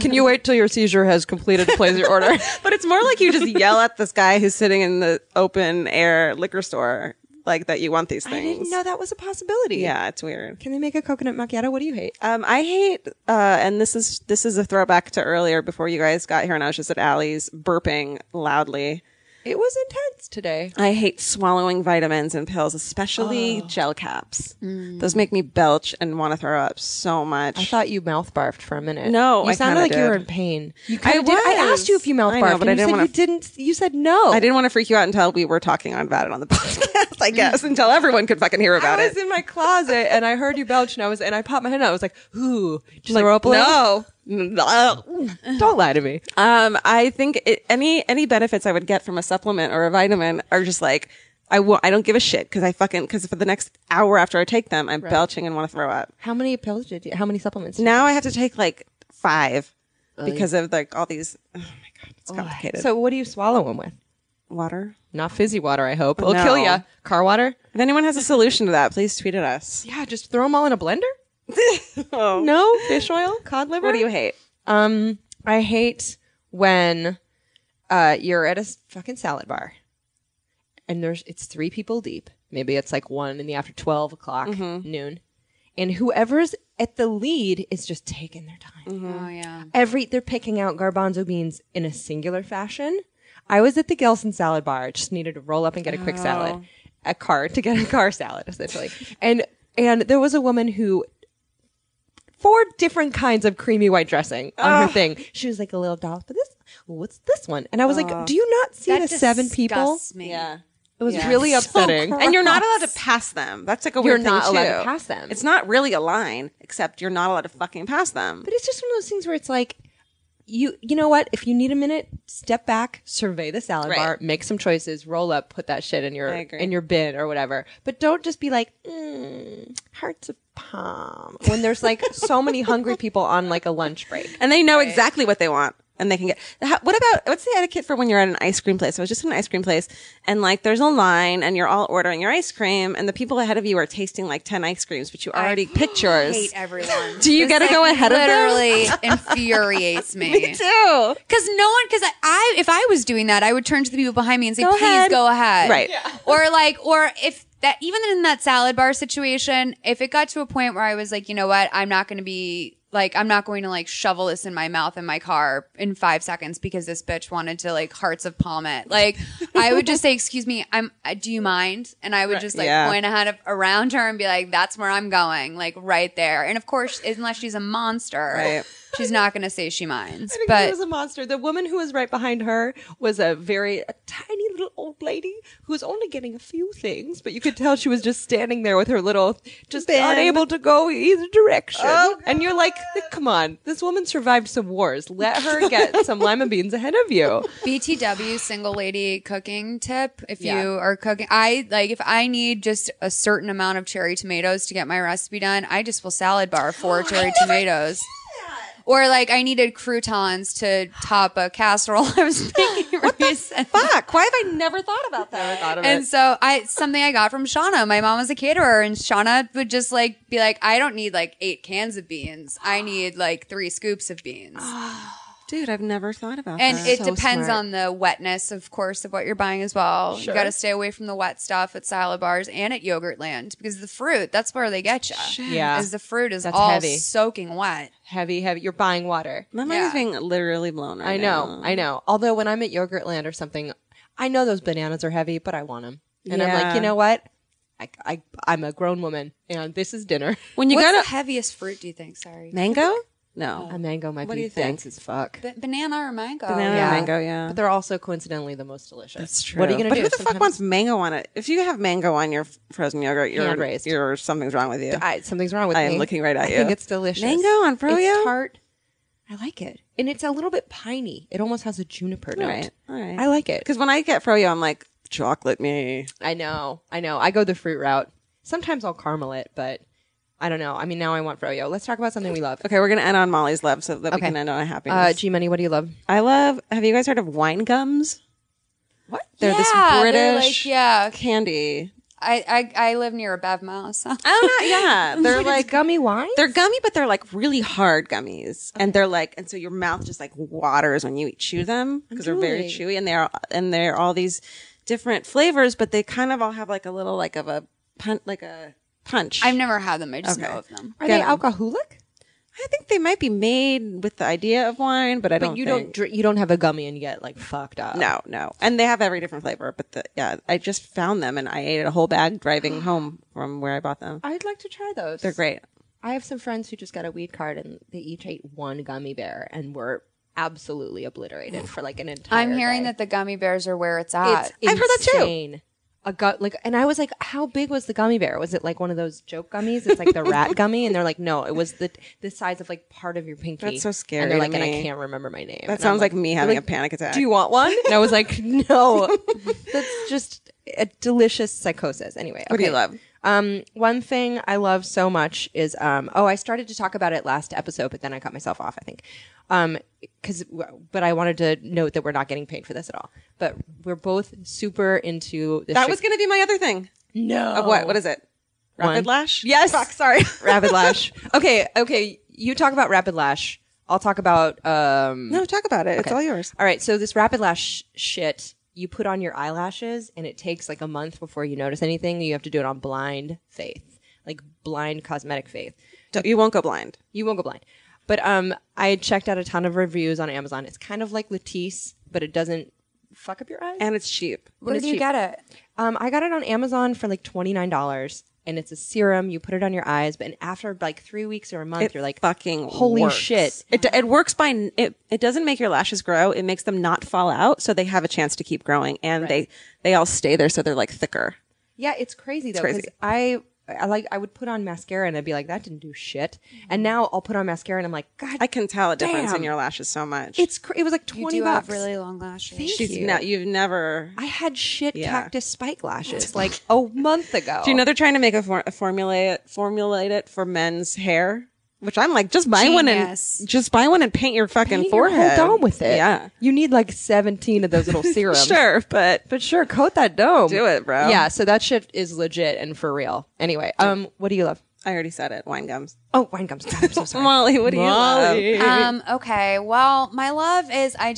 Can you wait till your seizure has completed to place your order? But it's more like you just yell at this guy who's sitting in the open air liquor store, like that you want these things. I didn't know that was a possibility. Yeah, it's weird. Can they make a coconut macchiato? What do you hate? I hate, and this is a throwback to earlier before you guys got here, and I was just at Allie's burping loudly. It was intense today. I hate swallowing vitamins and pills, especially gel caps. Those make me belch and want to throw up so much. I thought you mouth barfed for a minute. No, you I sounded kinda like you were did. in pain. I asked you if you mouth I know, barfed, but and I you didn't said wanna- you didn't. You said no. I didn't want to freak you out until we were talking about it on the podcast, I guess, until everyone could fucking hear about I was it. in my closet and I heard you belch, and I popped my head out. I was like, "Ooh, just throw up a little." No. Don't lie to me. I think any benefits I would get from a supplement or a vitamin are just like, I don't give a shit because for the next hour after I take them, I'm belching and want to throw up. How many pills did you? How many supplements? Did Now I have to take like 5 because of like all these. Oh my God, it's complicated. So what do you swallow them with? Water. Not fizzy water, I hope. It'll No. kill ya. Car water? If anyone has a solution to that, please tweet at us. Yeah, just throw them all in a blender. Oh. No fish oil, cod liver. What do you hate? I hate when you're at a fucking salad bar and it's 3 people deep. Maybe it's like 1 in the after 12 o'clock noon, and whoever's at the lead is just taking their time. Oh yeah. They're picking out garbanzo beans in a singular fashion. I was at the Gelson salad bar. I just needed to roll up and get a quick salad, a car salad essentially, and there was a woman who. 4 different kinds of creamy white dressing on her thing. She was like a little doll for this. What's this one? And I was like, do you not see That the 7 people? disgusts me. Yeah. It was really upsetting. And you're not allowed to pass them. That's like a You're weird thing not allowed too. to pass them. It's not really a line, except you're not allowed to fucking pass them. But it's just one of those things where it's like, you know what? If you need a minute, step back, survey the salad Right. bar, make some choices, roll up, put that shit in I agree. your bin or whatever. But don't just be like, hearts of palm, when there's like so many hungry people on like a lunch break. And they know exactly what they want. And they can get. What's the etiquette for when you're at an ice cream place? I was just in an ice cream place, and like there's a line, and you're all ordering your ice cream, and the people ahead of you are tasting like 10 ice creams, but you already picked yours. Hate everyone. Do you This, get to go ahead of them? Literally infuriates me. Me too. Because I if I was doing that, I would turn to the people behind me and say, Go "Please ahead." go ahead." Right. Or if that, even in that salad bar situation, if it got to a point where I was like, you know what, I'm not going to like shovel this in my mouth in my car in 5 seconds because this bitch wanted to like hearts of palm it. Like, I would just say, excuse me, do you mind? And I would just like point ahead around her and be like, that's where I'm going, like right there. And of course, unless she's a monster, Right. she's not going to say she minds. I think But she was a monster. The woman who was right behind her was a tiny little old lady who was only getting a few things, but you could tell she was just standing there with her little, just unable to go either direction. And you're like, come on, this woman survived some wars. Let her get some lima beans ahead of you. BTW single lady cooking tip. If you are cooking, if I need just a certain amount of cherry tomatoes to get my recipe done, I just will salad bar 4 cherry tomatoes. Or like I needed croutons to top a casserole. I was thinking, Fuck. Why have I never thought about that? And so something I got from Shauna. My mom was a caterer, and Shauna would just like be like, I don't need like 8 cans of beans. I need like 3 scoops of beans. Dude, I've never thought about And that. it depends on the wetness, of course, of what you're buying as well. Sure. You got to stay away from the wet stuff at salad bars and at Yogurtland because the fruit, that's where they get you. Yeah. Is the fruit is That's all heavy. soaking wet. Heavy. You're buying water. My mind is Yeah. being literally blown right now. I know. Although when I'm at Yogurtland or something, I know those bananas are heavy, but I want them. And I'm Yeah. like, you know what? I'm a grown woman, and this is dinner. When you What's go the to heaviest fruit, do you think? Sorry. mango? No. A mango might What do be you think? dense as fuck. Banana or mango? Banana yeah. or mango, yeah. But they're also coincidentally the most delicious. That's true. What are you going to but do? who the fuck Sometimes- wants mango on it? If you have mango on your frozen yogurt, Hand-raised. something's wrong with you. something's wrong with I me. am looking right at I you. think it's delicious. Mango on froyo? It's tart. I like it. And it's a little bit piney. It almost has a juniper note. All right. I like it. Because when I get froyo, I'm like, chocolate me. I know. I go the fruit route. Sometimes I'll caramel it, but I don't know. I mean, now I want froyo. Let's talk about something we love. Okay, we're going to end on Molly's love so that we Okay. can end on a happiness. G-Money, what do you love? have you guys heard of wine gums? What? They're Yeah, this they're British like, yeah. candy. I live near a Bev Mouse. So. They're like gummy wine. They're gummy, but they're like really hard gummies, and they're like, and so your mouth just like waters when you chew them because they're very chewy, and they're all these different flavors, but they kind of all have like a little like of a punch. I've never had them. I just know of them. Are they alcoholic? I think they might be made with the idea of wine, but I don't. You don't have a gummy and you get like fucked up. No, and they have every different flavor. But I just found them and I ate a whole bag driving home from where I bought them. I'd like to try those. They're great. I have some friends who just got a weed card and they each ate one gummy bear and were absolutely obliterated for like an entire. I'm hearing day. that the gummy bears are where it's at. It's I've heard that too. insane. And I was like, how big was the gummy bear? Was it like one of those joke gummies? It's like the rat gummy, and they're like, no, it was the size of like part of your pinky. That's so scary And they're like, to and I me. can't remember my name. That And sounds I'm like me having like, a panic attack. Do you want one? And I was like, no, that's just a delicious psychosis. Anyway, What do you love? One thing I love so much is I started to talk about it last episode, but then I cut myself off, I think. But I wanted to note that we're not getting paid for this at all. But we're both super into this. That was going to be my other thing. No. Of what? What is it? Rapid One. Lash? Yes. Fuck, sorry. Rapid Lash. Okay. You talk about Rapid Lash. I'll talk about No, talk about it. It's Okay. all yours. All right, so this Rapid Lash shit, you put on your eyelashes and it takes like a month before you notice anything. You have to do it on blind faith, like blind cosmetic faith. You won't go blind. You won't go blind. But I checked out a ton of reviews on Amazon. It's kind of like Latisse, but it doesn't fuck up your eyes. And it's cheap. Where did you get it? I got it on Amazon for like $29, and it's a serum. You put it on your eyes, but after like 3 weeks or a month, you're like, fucking holy works. shit. It works by it doesn't make your lashes grow. It makes them not fall out, so they have a chance to keep growing, and they all stay there, so they're like thicker. Yeah, it's crazy though. crazy. Because I would put on mascara and I'd be like, that didn't do shit. And now I'll put on mascara and I'm like, God, I can tell a difference in damn. your lashes so much. it was like You $20. do have really long lashes. Thank you. You've never. I had shit Yeah. cactus spike lashes like a month ago. Do you know they're trying to make a formulate it for men's hair? Which I'm like, just buy Genius. one and paint your fucking Paint forehead. your whole dome with it. Yeah, You need like 17 of those little serums. sure, but Sure, coat that dome. do it, bro. Yeah, so that shit is legit and for real. Anyway, what do you love? I already said it. Wine gums. Oh, wine gums. God, I'm so sorry. Molly, what do you love? Okay. Well, my love is I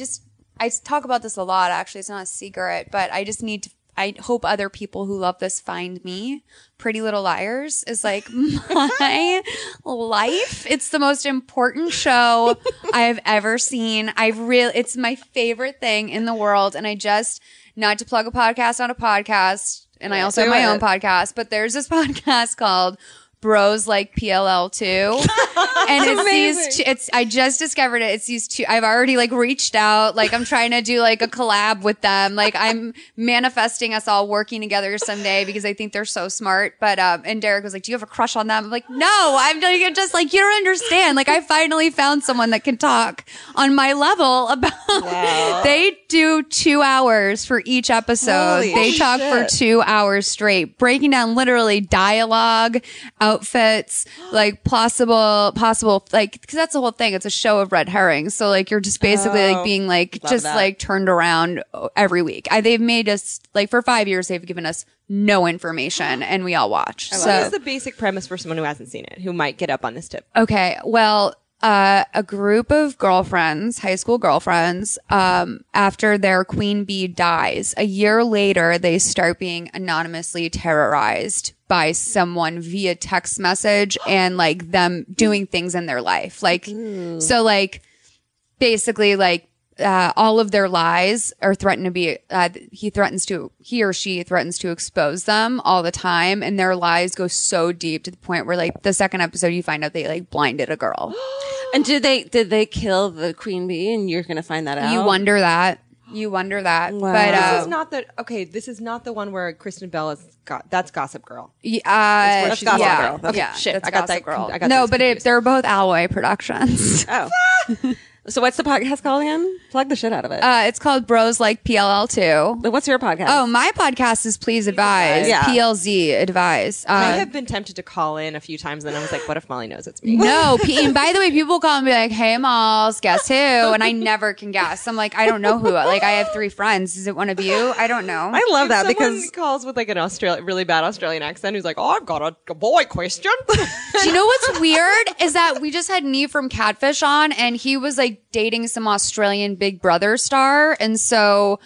talk about this a lot, actually. It's not a secret, but I hope other people who love this find me. Pretty Little Liars is like my life. It's the most important show I have ever seen. It's my favorite thing in the world. And not to plug a podcast on a podcast, and I also have my own podcast, but there's this podcast called Bros Like PLL too. And I just discovered it. It's these two. I've already like reached out. Like I'm trying to do like a collab with them. Like I'm manifesting us all working together someday because I think they're so smart. But, and Derek was like, do you have a crush on them? I'm like, no, I'm just like, you don't understand. Like I finally found someone that can talk on my level about, they do 2 hours for each episode. Holy they talk for 2 hours straight, breaking down literally dialogue, outfits, like possible, like, because that's the whole thing. It's a show of red herrings. So like, you're just basically like being like, just that. like turned around every week. They've made us like for 5 years, they've given us no information and we all watch. So what is the basic premise for someone who hasn't seen it, who might get up on this tip? Okay. Well, a group of girlfriends, high school girlfriends, after their queen bee dies, a year later, they start being anonymously terrorized by someone via text message and like them doing things in their life. Like, so like basically like, all of their lies are threatened to be, he or she threatens to expose them all the time. And their lies go so deep to the point where like the second episode, you find out they like blinded a girl. And did they kill the queen bee? And you're gonna find that out. You wonder that. Wow. But, This is not the one where Kristen Bell that's Gossip Girl. That's Gossip Girl. Okay. Yeah, Shit, that's I got Gossip that- Girl. I got no, those but confused. they're both Alloy Productions. Oh. So what's the podcast called again? Plug the shit out of it. It's called Bros Like PLL2. What's your podcast? Oh, my podcast is Please Advise. Yeah. PLZ Advise. I have been tempted to call in a few times, and I was like, "What if Molly knows it's me?" No, and by the way, people call and be like, "Hey, Malls, guess who?" And I never can guess. I'm like, I don't know who. Like, I have 3 friends. Is it one of you? I don't know. I love that Someone because calls with like an really bad Australian accent who's like, "Oh, I've got a boy question." Do you know what's weird is that we just had Neve from Catfish on, and he was like dating some Australian Big Brother star, and so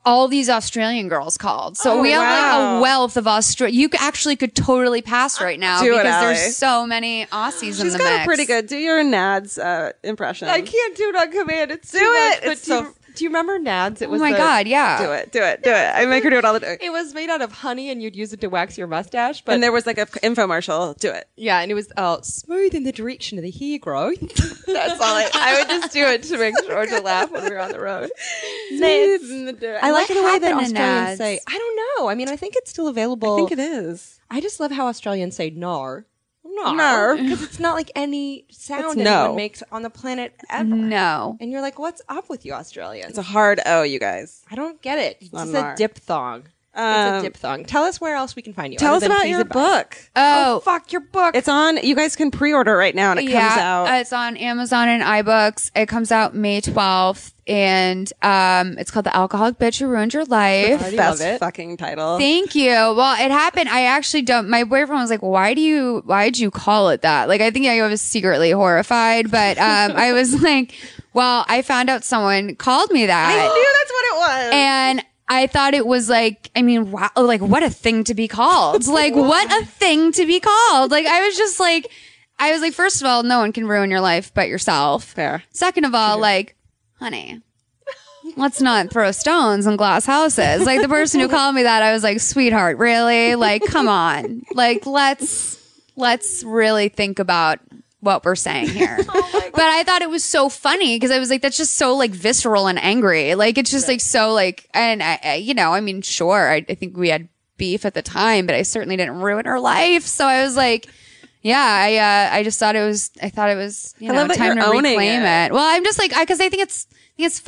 all these Australian girls called. So we have like a wealth of You actually could totally pass right now Do it, because Alie. there's so many Aussies in the she's mix. got a pretty good. Do your Nads impression. I can't do it on command. It's Do too much, it. but It's do you remember Nads? It Oh was my God, yeah. Do it. I make her do it all the time. It was made out of honey, and you'd use it to wax your mustache. But And there was like a infomercial. Do it. yeah, and it was smooth in the direction of the hair growth. That's all. I would just do it to make sure to laugh when we were on the road. I like the way that happened to Australians Nads? say. I don't know. I mean, I think it's still available. I think it is. I just love how Australians say "nar." Nar. Because it's not like any sound It's no. anyone makes on the planet ever. No. And you're like, what's up with you Australians? It's a hard O, you guys. I don't get it. It's not just nar. a diphthong. It's a diphthong. Tell us where else we can find you. Tell other us than about Please your Advise. book. Oh, Fuck your book. It's on. You guys can pre-order right now, and it comes out. It's on Amazon and iBooks. It comes out May 12th, and it's called The Alcoholic Bitch Who Ruined Your Life. already Best love it. fucking title. Thank you. Well, it happened. I actually don't. My boyfriend was like, "Why'd you call it that?" Like, I think I was secretly horrified, but I was like, "Well, I found out someone called me that." I knew that's what it was. And I thought it was like, I mean, wow, like what a thing to be called. Like what a thing to be called. Like I was like, first of all, no one can ruin your life but yourself. Fair. Second of all, like, honey, let's not throw stones in glass houses. Like the person who called me that, I was like, sweetheart, really? Like, come on. Like, let's really think about what we're saying here. But I thought it was so funny because I was like, that's just so like visceral and angry. Like, it's just like so like, and I I mean, sure, I think we had beef at the time, but I certainly didn't ruin her life. So I was like, yeah, I just thought it was, I thought it was, I love that time you're to owning reclaim it. it. Well, I'm just like, because I think it's fun.